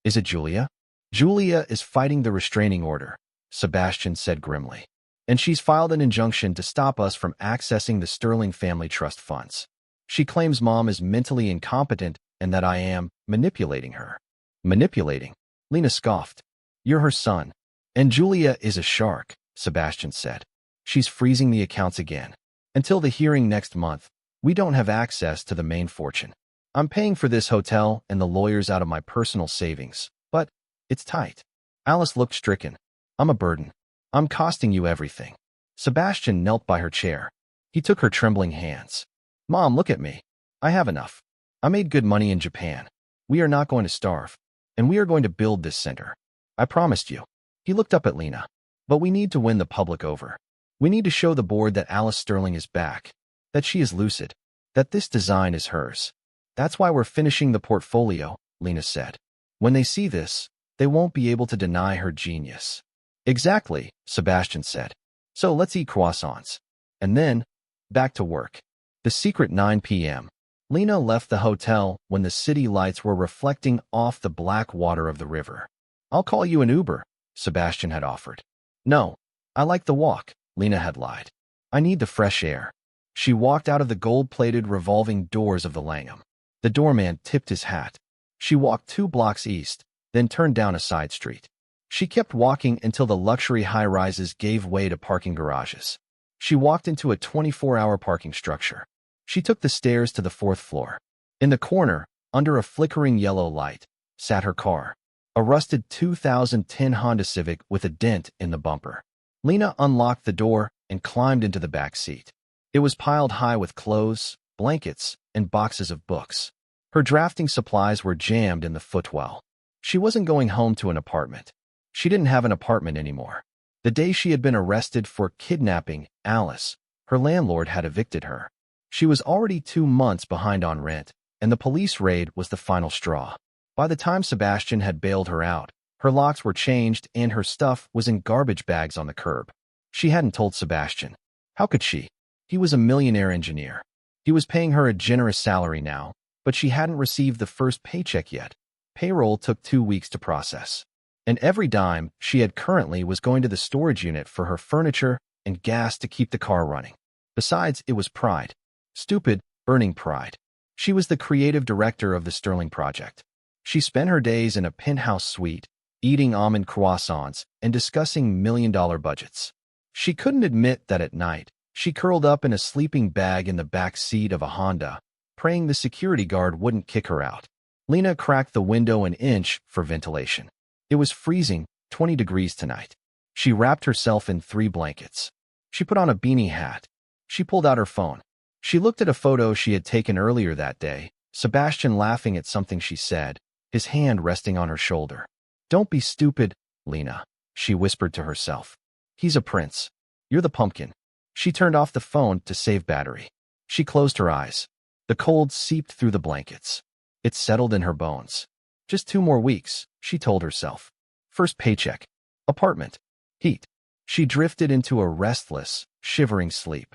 "Is it Julia?" "Julia is fighting the restraining order," Sebastian said grimly. "And she's filed an injunction to stop us from accessing the Sterling family trust funds. She claims Mom is mentally incompetent and that I am manipulating her." "Manipulating?" Lena scoffed. "You're her son. And Julia is a shark," Sebastian said. "She's freezing the accounts again. Until the hearing next month, we don't have access to the main fortune. I'm paying for this hotel and the lawyers out of my personal savings, but it's tight." Alice looked stricken. "I'm a burden. I'm costing you everything." Sebastian knelt by her chair. He took her trembling hands. "Mom, look at me. I have enough. I made good money in Japan. We are not going to starve. And we are going to build this center. I promised you." He looked up at Lena. "But we need to win the public over. We need to show the board that Alice Sterling is back, that she is lucid, that this design is hers. That's why we're finishing the portfolio," Lena said. "When they see this, they won't be able to deny her genius." "Exactly," Sebastian said. "So let's eat croissants. And then, back to work." The secret 9 p.m. Lena left the hotel when the city lights were reflecting off the black water of the river. "I'll call you an Uber," Sebastian had offered. "No, I like the walk," Lena had lied. "I need the fresh air." She walked out of the gold-plated revolving doors of the Langham. The doorman tipped his hat. She walked 2 blocks east, then turned down a side street. She kept walking until the luxury high-rises gave way to parking garages. She walked into a 24-hour parking structure. She took the stairs to the 4th floor. In the corner, under a flickering yellow light, sat her car, a rusted 2010 Honda Civic with a dent in the bumper. Lena unlocked the door and climbed into the back seat. It was piled high with clothes, blankets, and boxes of books. Her drafting supplies were jammed in the footwell. She wasn't going home to an apartment. She didn't have an apartment anymore. The day she had been arrested for kidnapping Alice, her landlord had evicted her. She was already 2 months behind on rent, and the police raid was the final straw. By the time Sebastian had bailed her out, her locks were changed and her stuff was in garbage bags on the curb. She hadn't told Sebastian. How could she? He was a millionaire engineer. He was paying her a generous salary now, but she hadn't received the first paycheck yet. Payroll took 2 weeks to process. And every dime she had currently was going to the storage unit for her furniture and gas to keep the car running. Besides, it was pride. Stupid, burning pride. She was the creative director of the Sterling project. She spent her days in a penthouse suite, eating almond croissants and discussing million-dollar budgets. She couldn't admit that at night, she curled up in a sleeping bag in the back seat of a Honda, praying the security guard wouldn't kick her out. Lena cracked the window an inch for ventilation. It was freezing, 20 degrees tonight. She wrapped herself in 3 blankets. She put on a beanie hat. She pulled out her phone. She looked at a photo she had taken earlier that day, Sebastian laughing at something she said, his hand resting on her shoulder. "Don't be stupid, Lena," she whispered to herself. "He's a prince. You're the pumpkin." She turned off the phone to save battery. She closed her eyes. The cold seeped through the blankets. It settled in her bones. Just 2 more weeks, she told herself. First paycheck. Apartment. Heat. She drifted into a restless, shivering sleep.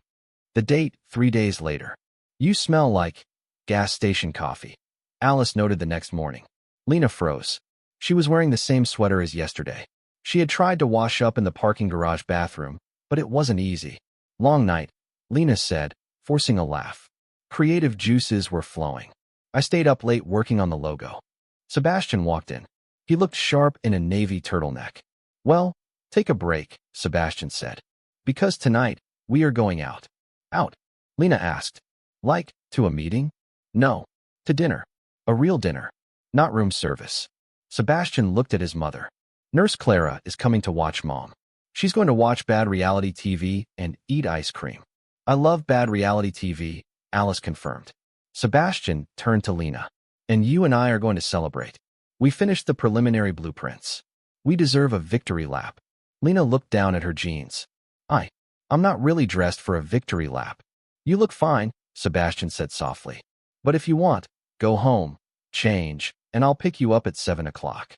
The date, 3 days later. You smell like gas station coffee, Alice noted the next morning. Lena froze. She was wearing the same sweater as yesterday. She had tried to wash up in the parking garage bathroom, but it wasn't easy. Long night, Lena said, forcing a laugh. Creative juices were flowing. I stayed up late working on the logo. Sebastian walked in. He looked sharp in a navy turtleneck. Well, take a break, Sebastian said. Because tonight, we are going out. Out? Lena asked. Like, to a meeting? No. To dinner. A real dinner. Not room service. Sebastian looked at his mother. Nurse Clara is coming to watch Mom. She's going to watch bad reality TV and eat ice cream. I love bad reality TV, Alice confirmed. Sebastian turned to Lena. And you and I are going to celebrate. We finished the preliminary blueprints. We deserve a victory lap. Lena looked down at her jeans. I'm not really dressed for a victory lap. You look fine, Sebastian said softly. But if you want, go home, change, and I'll pick you up at 7 o'clock.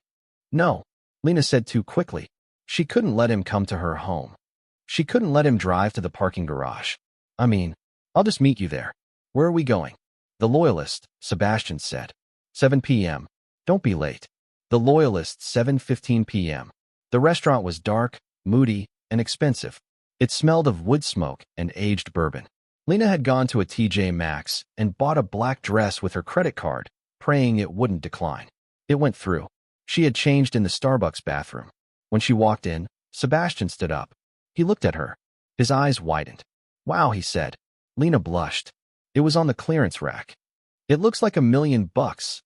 No, Lena said too quickly. She couldn't let him come to her home. She couldn't let him drive to the parking garage. I'll just meet you there. Where are we going? The Loyalist, Sebastian said. 7 p.m. Don't be late. The Loyalist, 7:15 p.m. The restaurant was dark, moody, and expensive. It smelled of wood smoke and aged bourbon. Lena had gone to a TJ Maxx and bought a black dress with her credit card, praying it wouldn't decline. It went through. She had changed in the Starbucks bathroom. When she walked in, Sebastian stood up. He looked at her. His eyes widened. Wow, he said. Lena blushed. It was on the clearance rack. It looks like $1 million,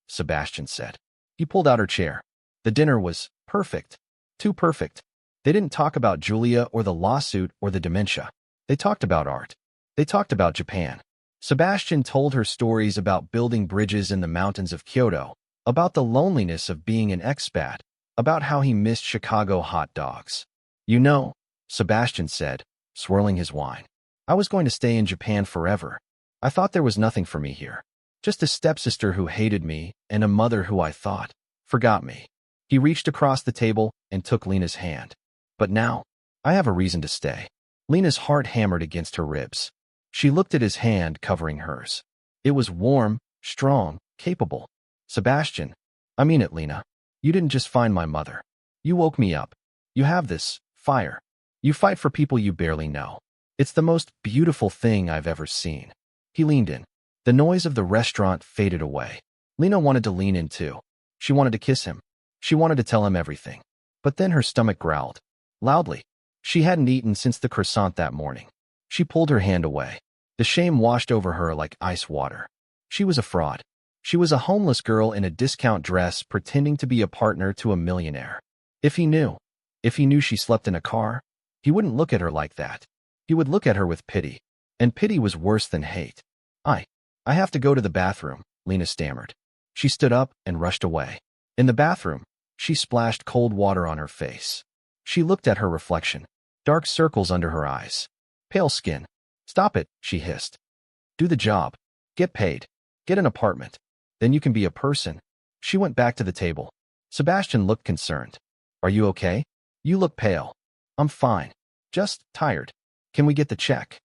Sebastian said. He pulled out her chair. The dinner was perfect. Too perfect. They didn't talk about Julia or the lawsuit or the dementia. They talked about art. They talked about Japan. Sebastian told her stories about building bridges in the mountains of Kyoto, about the loneliness of being an expat, about how he missed Chicago hot dogs. You know, Sebastian said, swirling his wine. I was going to stay in Japan forever. I thought there was nothing for me here. Just a stepsister who hated me and a mother who I thought forgot me. He reached across the table and took Lena's hand. But now, I have a reason to stay. Lena's heart hammered against her ribs. She looked at his hand covering hers. It was warm, strong, capable. Sebastian, I mean it, Lena. You didn't just find my mother. You woke me up. You have this fire. You fight for people you barely know. It's the most beautiful thing I've ever seen. He leaned in. The noise of the restaurant faded away. Lena wanted to lean in too. She wanted to kiss him. She wanted to tell him everything. But then her stomach growled. Loudly. She hadn't eaten since the croissant that morning. She pulled her hand away. The shame washed over her like ice water. She was a fraud. She was a homeless girl in a discount dress pretending to be a partner to a millionaire. If he knew she slept in a car, he wouldn't look at her like that. He would look at her with pity. And pity was worse than hate. I have to go to the bathroom, Lena stammered. She stood up and rushed away. In the bathroom, she splashed cold water on her face. She looked at her reflection. Dark circles under her eyes. Pale skin. Stop it, she hissed. Do the job. Get paid. Get an apartment. Then you can be a person. She went back to the table. Sebastian looked concerned. Are you okay? You look pale. I'm fine. Just tired. Can we get the check?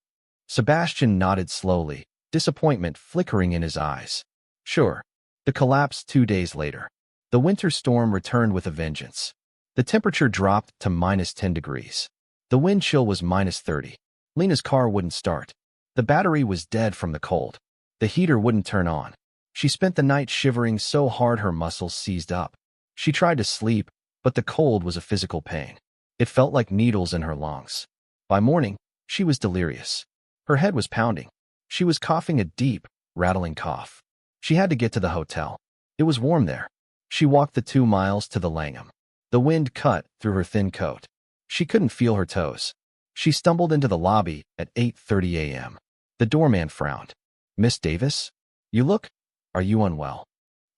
Sebastian nodded slowly, disappointment flickering in his eyes. Sure. The collapse 2 days later. The winter storm returned with a vengeance. The temperature dropped to -10 degrees. The wind chill was -30. Lena's car wouldn't start. The battery was dead from the cold. The heater wouldn't turn on. She spent the night shivering so hard her muscles seized up. She tried to sleep, but the cold was a physical pain. It felt like needles in her lungs. By morning, she was delirious. Her head was pounding. She was coughing a deep, rattling cough. She had to get to the hotel. It was warm there. She walked the 2 miles to the Langham. The wind cut through her thin coat. She couldn't feel her toes. She stumbled into the lobby at 8:30 a.m. The doorman frowned. Miss Davis? Are you unwell?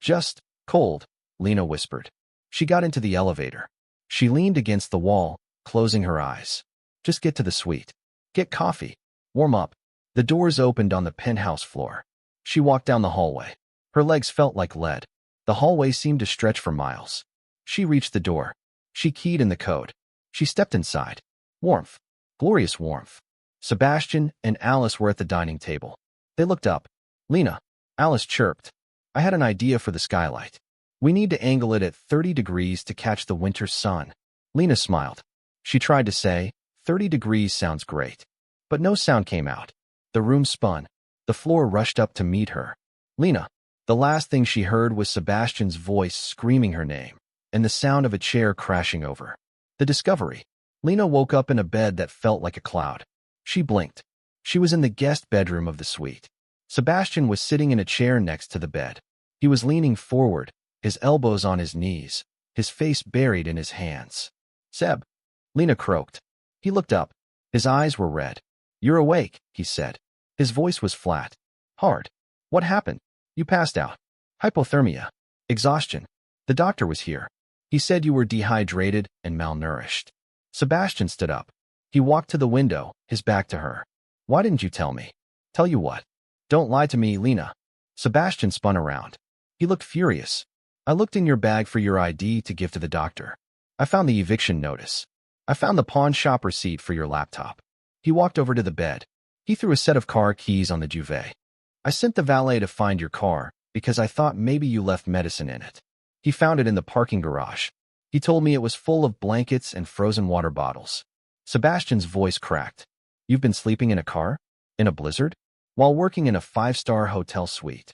Just cold, Lena whispered. She got into the elevator. She leaned against the wall, closing her eyes. Just get to the suite. Get coffee. Warm up. The doors opened on the penthouse floor. She walked down the hallway. Her legs felt like lead. The hallway seemed to stretch for miles. She reached the door. She keyed in the code. She stepped inside. Warmth. Glorious warmth. Sebastian and Alice were at the dining table. They looked up. Lena. Alice chirped. I had an idea for the skylight. We need to angle it at 30 degrees to catch the winter sun. Lena smiled. She tried to say, 30 degrees sounds great. But no sound came out. The room spun. The floor rushed up to meet her. Lena. The last thing she heard was Sebastian's voice screaming her name, and the sound of a chair crashing over. The discovery. Lena woke up in a bed that felt like a cloud. She blinked. She was in the guest bedroom of the suite. Sebastian was sitting in a chair next to the bed. He was leaning forward, his elbows on his knees, his face buried in his hands. Seb. Lena croaked. He looked up. His eyes were red. You're awake, he said. His voice was flat. Hard. What happened? You passed out. Hypothermia. Exhaustion. The doctor was here. He said you were dehydrated and malnourished. Sebastian stood up. He walked to the window, his back to her. Why didn't you tell me? Tell you what? Don't lie to me, Lena. Sebastian spun around. He looked furious. I looked in your bag for your ID to give to the doctor. I found the eviction notice. I found the pawn shop receipt for your laptop. He walked over to the bed. He threw a set of car keys on the duvet. I sent the valet to find your car because I thought maybe you left medicine in it. He found it in the parking garage. He told me it was full of blankets and frozen water bottles. Sebastian's voice cracked. You've been sleeping in a car? In a blizzard? While working in a 5-star hotel suite.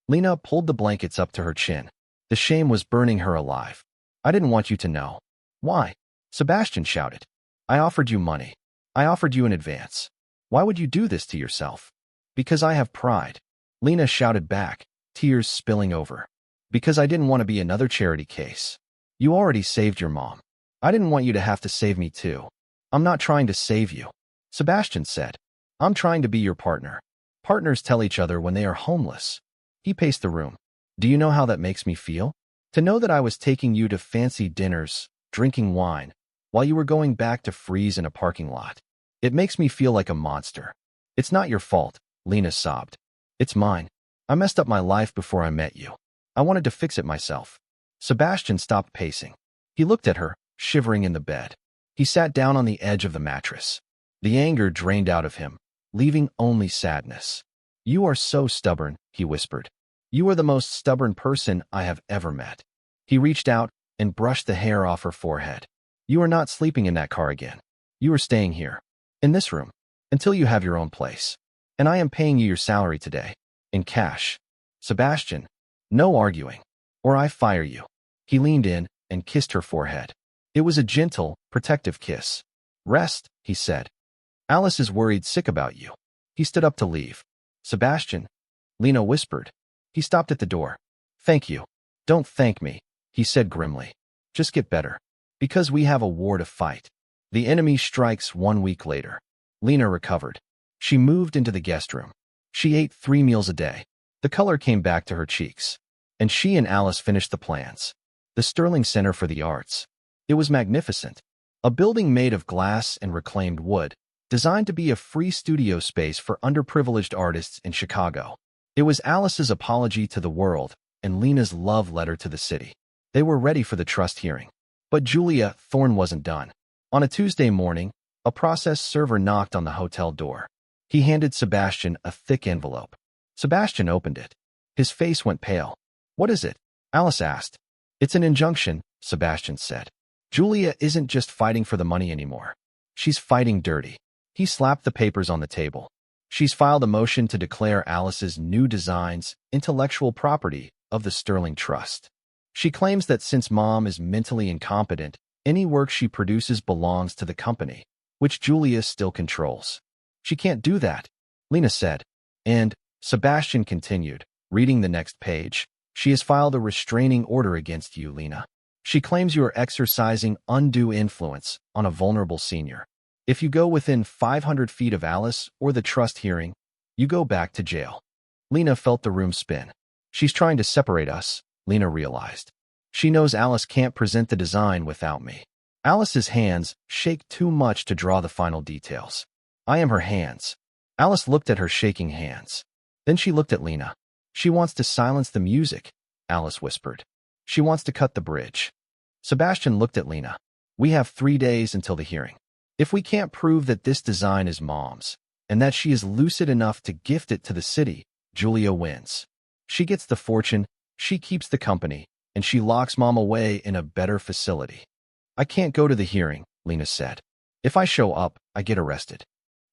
Lena pulled the blankets up to her chin. The shame was burning her alive. I didn't want you to know. Why? Sebastian shouted. I offered you money. I offered you an advance. Why would you do this to yourself? Because I have pride. Lena shouted back, tears spilling over. Because I didn't want to be another charity case. You already saved your mom. I didn't want you to have to save me too. I'm not trying to save you. Sebastian said. I'm trying to be your partner. Partners tell each other when they are homeless. He paced the room. Do you know how that makes me feel? To know that I was taking you to fancy dinners, drinking wine, while you were going back to freeze in a parking lot. It makes me feel like a monster. It's not your fault, Lena sobbed. It's mine. I messed up my life before I met you. I wanted to fix it myself. Sebastian stopped pacing. He looked at her, shivering in the bed. He sat down on the edge of the mattress. The anger drained out of him, leaving only sadness. You are so stubborn, he whispered. You are the most stubborn person I have ever met. He reached out and brushed the hair off her forehead. You are not sleeping in that car again. You are staying here, in this room, until you have your own place. And I am paying you your salary today, in cash. Sebastian, no arguing, or I fire you. He leaned in and kissed her forehead. It was a gentle, protective kiss. Rest, he said. Alice is worried sick about you. He stood up to leave. Sebastian, Lena whispered. He stopped at the door. Thank you. Don't thank me, he said grimly. Just get better. Because we have a war to fight. The enemy strikes 1 week later. Lena recovered. She moved into the guest room. She ate 3 meals a day. The color came back to her cheeks. And she and Alice finished the plans. The Sterling Center for the Arts. It was magnificent. A building made of glass and reclaimed wood, designed to be a free studio space for underprivileged artists in Chicago. It was Alice's apology to the world and Lena's love letter to the city. They were ready for the trust hearing. But Julia Thorne wasn't done. On a Tuesday morning, a process server knocked on the hotel door. He handed Sebastian a thick envelope. Sebastian opened it. His face went pale. What is it? Alice asked. It's an injunction, Sebastian said. Julia isn't just fighting for the money anymore. She's fighting dirty. He slapped the papers on the table. She's filed a motion to declare Alice's new designs intellectual property of the Sterling Trust. She claims that since Mom is mentally incompetent, any work she produces belongs to the company, which Julia still controls. She can't do that, Lena said. And, Sebastian continued, reading the next page, she has filed a restraining order against you, Lena. She claims you are exercising undue influence on a vulnerable senior. If you go within 500 feet of Alice or the trust hearing, you go back to jail. Lena felt the room spin. She's trying to separate us, Lena realized. She knows Alice can't present the design without me. Alice's hands shake too much to draw the final details. I am her hands. Alice looked at her shaking hands. Then she looked at Lena. She wants to silence the music, Alice whispered. She wants to cut the bridge. Sebastian looked at Lena. We have 3 days until the hearing. If we can't prove that this design is Mom's, and that she is lucid enough to gift it to the city, Julia wins. She gets the fortune, she keeps the company, and she locks Mom away in a better facility. I can't go to the hearing, Lena said. If I show up, I get arrested.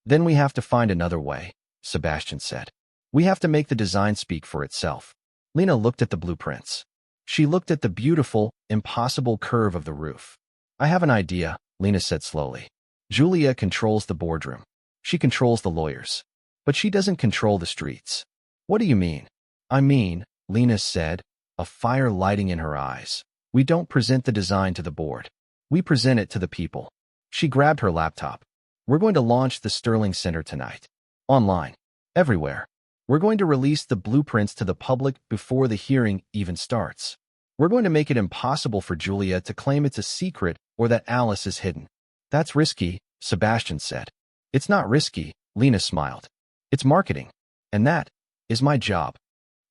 Then we have to find another way, Sebastian said. We have to make the design speak for itself. Lena looked at the blueprints. She looked at the beautiful, impossible curve of the roof. I have an idea, Lena said slowly. Julia controls the boardroom. She controls the lawyers. But she doesn't control the streets. What do you mean? I mean, Lena said, a fire lighting in her eyes. We don't present the design to the board. We present it to the people. She grabbed her laptop. We're going to launch the Sterling Center tonight. Online. Everywhere. We're going to release the blueprints to the public before the hearing even starts. We're going to make it impossible for Julia to claim it's a secret or that Alice is hidden. That's risky, Sebastian said. It's not risky, Lena smiled. It's marketing. And that is my job.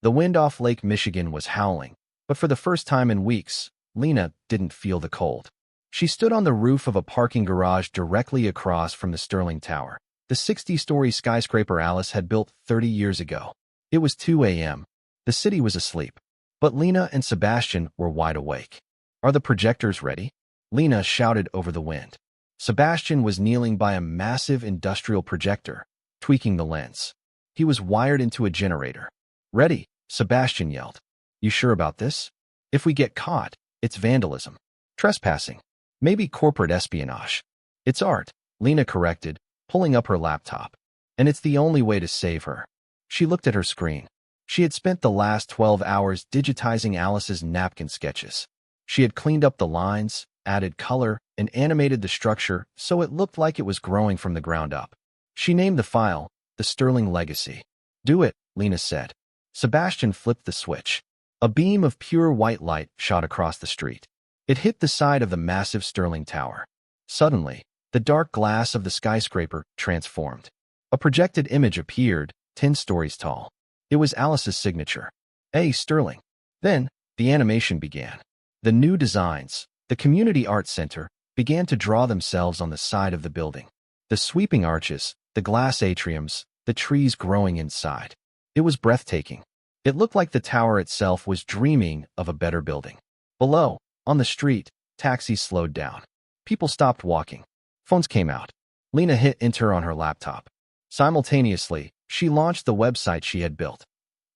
The wind off Lake Michigan was howling, but for the first time in weeks, Lena didn't feel the cold. She stood on the roof of a parking garage directly across from the Sterling Tower, the 60-story skyscraper Alice had built 30 years ago. It was 2 a.m. The city was asleep, but Lena and Sebastian were wide awake. Are the projectors ready? Lena shouted over the wind. Sebastian was kneeling by a massive industrial projector, tweaking the lens. He was wired into a generator. Ready, Sebastian yelled. You sure about this? If we get caught, it's vandalism. Trespassing. Maybe corporate espionage. It's art, Lena corrected, pulling up her laptop. And it's the only way to save her. She looked at her screen. She had spent the last 12 hours digitizing Alice's napkin sketches. She had cleaned up the lines, added color, and animated the structure so it looked like it was growing from the ground up. She named the file, The Sterling Legacy. Do it, Lena said. Sebastian flipped the switch. A beam of pure white light shot across the street. It hit the side of the massive Sterling Tower. Suddenly, the dark glass of the skyscraper transformed. A projected image appeared, 10 stories tall. It was Alice's signature. A. Sterling. Then, the animation began. The new designs, the Community Art Center, began to draw themselves on the side of the building. The sweeping arches, the glass atriums, the trees growing inside. It was breathtaking. It looked like the tower itself was dreaming of a better building. Below, on the street, taxis slowed down. People stopped walking. Phones came out. Lena hit enter on her laptop. Simultaneously, she launched the website she had built.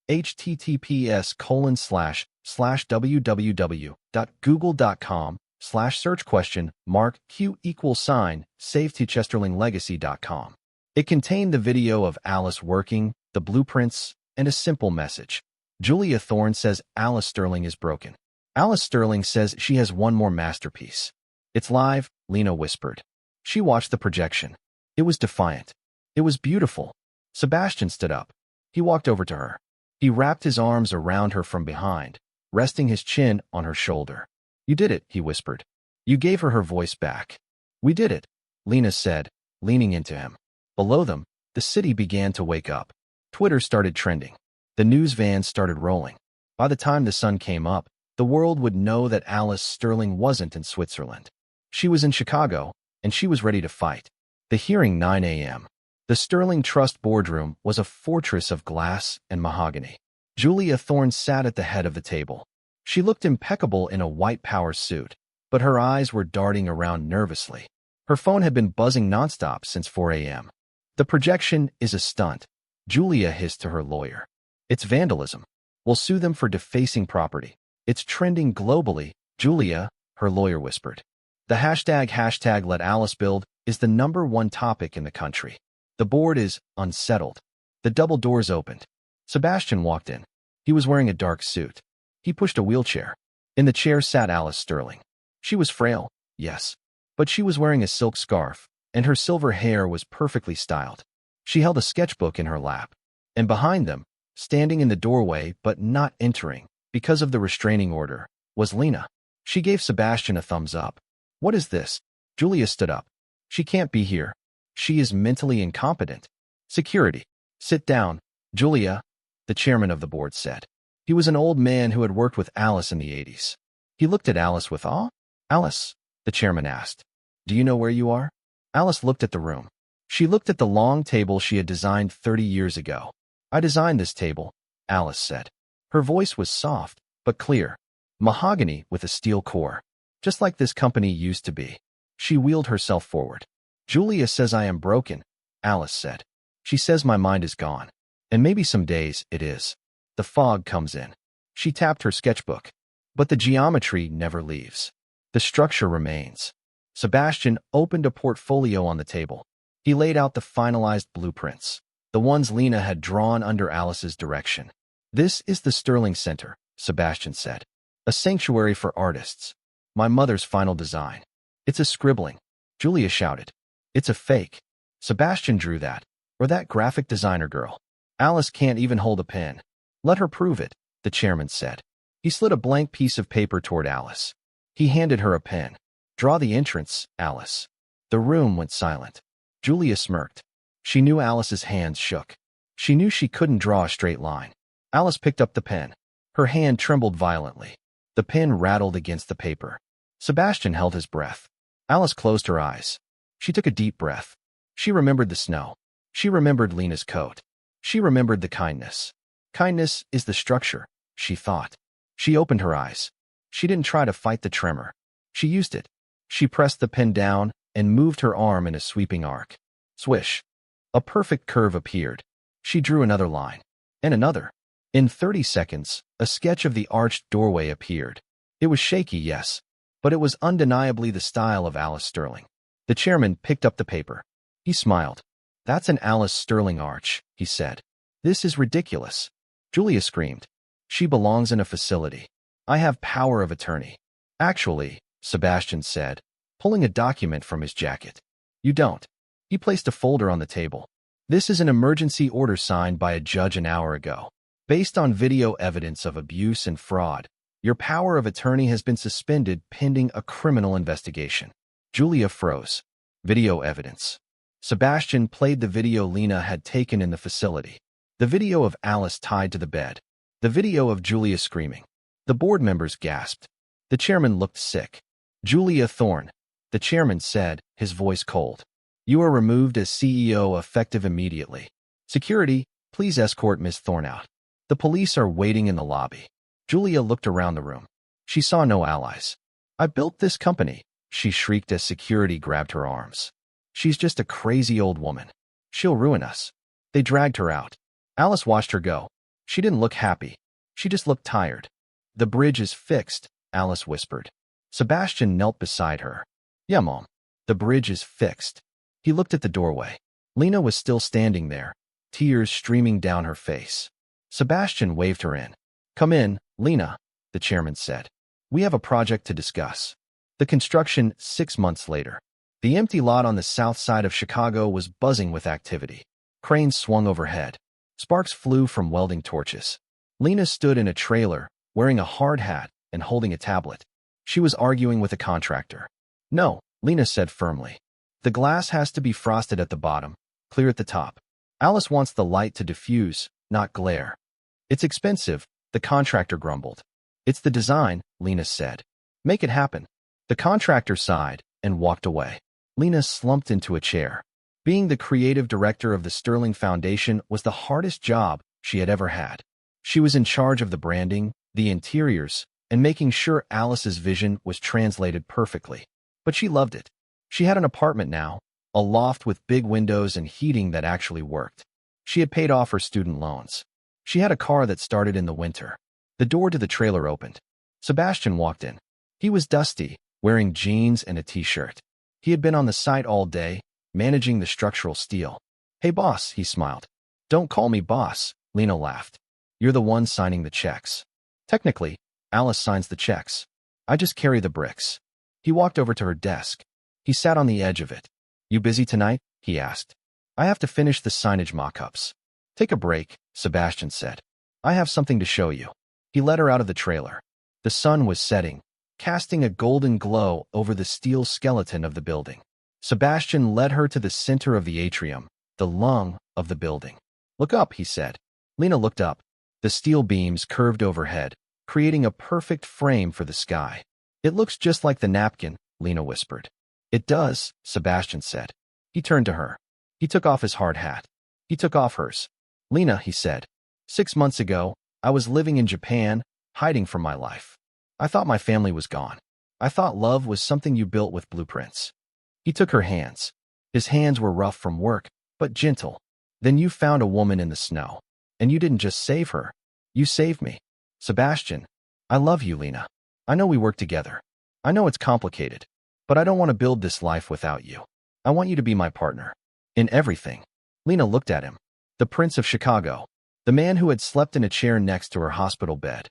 https://www.google.com/search?Q=save-to-chesterlinglegacy.com. It contained the video of Alice working, the blueprints, and a simple message. Julia Thorne says Alice Sterling is broken. Alice Sterling says she has one more masterpiece. It's live, Lena whispered. She watched the projection. It was defiant. It was beautiful. Sebastian stood up. He walked over to her. He wrapped his arms around her from behind, resting his chin on her shoulder. You did it, he whispered. You gave her voice back. We did it, Lena said, leaning into him. Below them, the city began to wake up. Twitter started trending. The news vans started rolling. By the time the sun came up, the world would know that Alice Sterling wasn't in Switzerland. She was in Chicago, and she was ready to fight. The hearing 9 a.m. The Sterling Trust boardroom was a fortress of glass and mahogany. Julia Thorne sat at the head of the table. She looked impeccable in a white power suit, but her eyes were darting around nervously. Her phone had been buzzing nonstop since 4 a.m. The projection is a stunt, Julia hissed to her lawyer. It's vandalism. We'll sue them for defacing property. It's trending globally, Julia, her lawyer whispered. The hashtag Let Alice Build is the #1 topic in the country. The board is unsettled. The double doors opened. Sebastian walked in. He was wearing a dark suit. He pushed a wheelchair. In the chair sat Alice Sterling. She was frail, yes, but she was wearing a silk scarf, and her silver hair was perfectly styled. She held a sketchbook in her lap. And behind them, standing in the doorway but not entering, because of the restraining order, was Lena. She gave Sebastian a thumbs up. What is this? Julia stood up. She can't be here. She is mentally incompetent. Security. Sit down, Julia, the chairman of the board said. He was an old man who had worked with Alice in the 80s. He looked at Alice with awe. "Alice," the chairman asked, "do you know where you are?" Alice looked at the room. She looked at the long table she had designed 30 years ago. "I designed this table," Alice said. Her voice was soft, but clear. "Mahogany with a steel core. Just like this company used to be." She wheeled herself forward. "Julia says I am broken," Alice said. "She says my mind is gone. And maybe some days it is." The fog comes in. She tapped her sketchbook. But the geometry never leaves. The structure remains. Sebastian opened a portfolio on the table. He laid out the finalized blueprints, the ones Lena had drawn under Alice's direction. "This is the Sterling Center," Sebastian said. "A sanctuary for artists. My mother's final design." "It's a scribbling," Julia shouted. "It's a fake." Sebastian drew that. Or that graphic designer girl. "Alice can't even hold a pen." "Let her prove it," the chairman said. He slid a blank piece of paper toward Alice. He handed her a pen. "Draw the entrance, Alice." The room went silent. Julia smirked. She knew Alice's hands shook. She knew she couldn't draw a straight line. Alice picked up the pen. Her hand trembled violently. The pen rattled against the paper. Sebastian held his breath. Alice closed her eyes. She took a deep breath. She remembered the snow. She remembered Lena's coat. She remembered the kindness. Kindness is the structure, she thought. She opened her eyes. She didn't try to fight the tremor. She used it. She pressed the pen down and moved her arm in a sweeping arc. Swish. A perfect curve appeared. She drew another line. And another. In 30 seconds, a sketch of the arched doorway appeared. It was shaky, yes, but it was undeniably the style of Alice Sterling. The chairman picked up the paper. He smiled. "That's an Alice Sterling arch," he said. "This is ridiculous." Julia screamed. "She belongs in a facility. I have power of attorney." "Actually," Sebastian said, pulling a document from his jacket. "You don't." He placed a folder on the table. "This is an emergency order signed by a judge an hour ago. Based on video evidence of abuse and fraud, your power of attorney has been suspended pending a criminal investigation." Julia froze. Video evidence. Sebastian played the video Lena had taken in the facility. The video of Alice tied to the bed. The video of Julia screaming. The board members gasped. The chairman looked sick. "Julia Thorne," the chairman said, his voice cold. "You are removed as CEO effective immediately. Security, please escort Miss Thorne out. The police are waiting in the lobby." Julia looked around the room. She saw no allies. "I built this company," she shrieked as security grabbed her arms. "She's just a crazy old woman. She'll ruin us." They dragged her out. Alice watched her go. She didn't look happy. She just looked tired. "The bridge is fixed," Alice whispered. Sebastian knelt beside her. "Yeah, Mom. The bridge is fixed." He looked at the doorway. Lena was still standing there, tears streaming down her face. Sebastian waved her in. "Come in, Lena," the chairman said. "We have a project to discuss." The construction 6 months later. The empty lot on the south side of Chicago was buzzing with activity. Cranes swung overhead. Sparks flew from welding torches. Lena stood in a trailer, wearing a hard hat and holding a tablet. She was arguing with a contractor. "No," Lena said firmly. "The glass has to be frosted at the bottom, clear at the top. Alice wants the light to diffuse, not glare." "It's expensive," the contractor grumbled. "It's the design," Lena said. "Make it happen." The contractor sighed and walked away. Lena slumped into a chair. Being the creative director of the Sterling Foundation was the hardest job she had ever had. She was in charge of the branding, the interiors, and making sure Alice's vision was translated perfectly. But she loved it. She had an apartment now, a loft with big windows and heating that actually worked. She had paid off her student loans. She had a car that started in the winter. The door to the trailer opened. Sebastian walked in. He was dusty, wearing jeans and a t-shirt. He had been on the site all day, managing the structural steel. "Hey, boss," he smiled. "Don't call me boss," Lena laughed. "You're the one signing the checks." "Technically, Alice signs the checks. I just carry the bricks." He walked over to her desk. He sat on the edge of it. "You busy tonight?" he asked. "I have to finish the signage mock-ups." "Take a break," Sebastian said. "I have something to show you." He led her out of the trailer. The sun was setting, casting a golden glow over the steel skeleton of the building. Sebastian led her to the center of the atrium, the lung of the building. "Look up," he said. Lena looked up. The steel beams curved overhead, creating a perfect frame for the sky. It looks just like the napkin, Lena whispered. It does, Sebastian said. He turned to her. He took off his hard hat. He took off hers. Lena, he said. 6 months ago, I was living in Japan, hiding from my life. I thought my family was gone. I thought love was something you built with blueprints. He took her hands. His hands were rough from work, but gentle. Then you found a woman in the snow. And you didn't just save her. You saved me. Sebastian, I love you, Lena. I know we work together. I know it's complicated. But I don't want to build this life without you. I want you to be my partner. In everything. Lena looked at him. The Prince of Chicago. The man who had slept in a chair next to her hospital bed.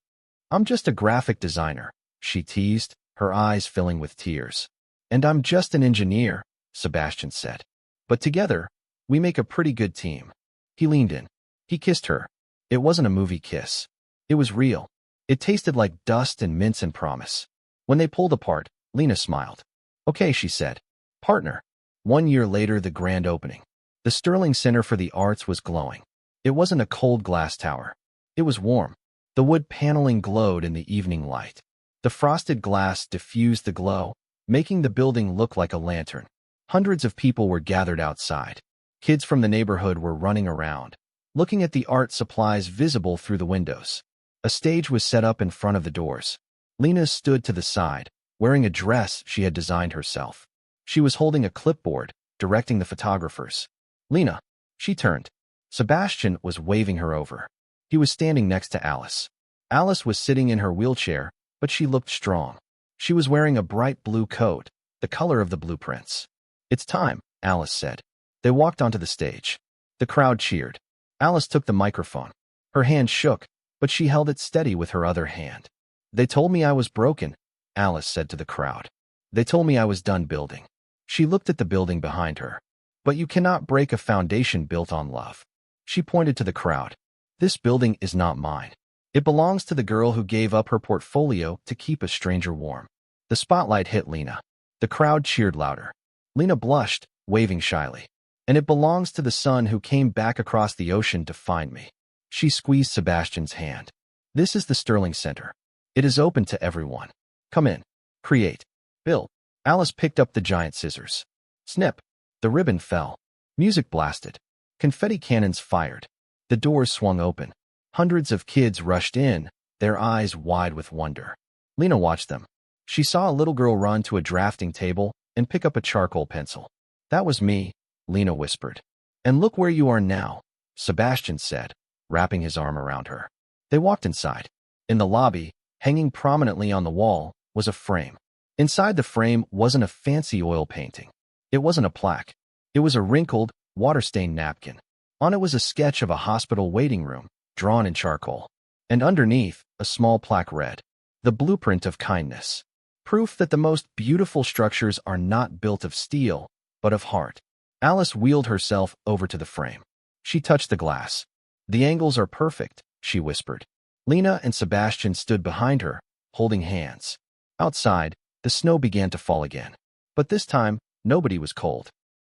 I'm just a graphic designer, she teased, her eyes filling with tears. And I'm just an engineer, Sebastian said. But together, we make a pretty good team. He leaned in. He kissed her. It wasn't a movie kiss. It was real. It tasted like dust and mints and promise. When they pulled apart, Lena smiled. Okay, she said. Partner. 1 year later, the grand opening. The Sterling Center for the Arts was glowing. It wasn't a cold glass tower. It was warm. The wood paneling glowed in the evening light. The frosted glass diffused the glow, making the building look like a lantern. Hundreds of people were gathered outside. Kids from the neighborhood were running around, looking at the art supplies visible through the windows. A stage was set up in front of the doors. Lena stood to the side, wearing a dress she had designed herself. She was holding a clipboard, directing the photographers. Lena. She turned. Sebastian was waving her over. He was standing next to Alice. Alice was sitting in her wheelchair, but she looked strong. She was wearing a bright blue coat, the color of the blueprints. It's time, Alice said. They walked onto the stage. The crowd cheered. Alice took the microphone. Her hand shook, but she held it steady with her other hand. They told me I was broken, Alice said to the crowd. They told me I was done building. She looked at the building behind her. But you cannot break a foundation built on love. She pointed to the crowd. This building is not mine. It belongs to the girl who gave up her portfolio to keep a stranger warm. The spotlight hit Lena. The crowd cheered louder. Lena blushed, waving shyly. And it belongs to the son who came back across the ocean to find me. She squeezed Sebastian's hand. This is the Sterling Center. It is open to everyone. Come in. Create. Build. Alice picked up the giant scissors. Snip. The ribbon fell. Music blasted. Confetti cannons fired. The doors swung open. Hundreds of kids rushed in, their eyes wide with wonder. Lena watched them. She saw a little girl run to a drafting table and pick up a charcoal pencil. That was me, Lena whispered. And look where you are now, Sebastian said, wrapping his arm around her. They walked inside. In the lobby, hanging prominently on the wall, was a frame. Inside the frame wasn't a fancy oil painting. It wasn't a plaque. It was a wrinkled, water-stained napkin. On it was a sketch of a hospital waiting room, drawn in charcoal. And underneath, a small plaque read, "The blueprint of kindness. Proof that the most beautiful structures are not built of steel, but of heart." Alice wheeled herself over to the frame. She touched the glass. "The angles are perfect," she whispered. Lena and Sebastian stood behind her, holding hands. Outside, the snow began to fall again. But this time, nobody was cold.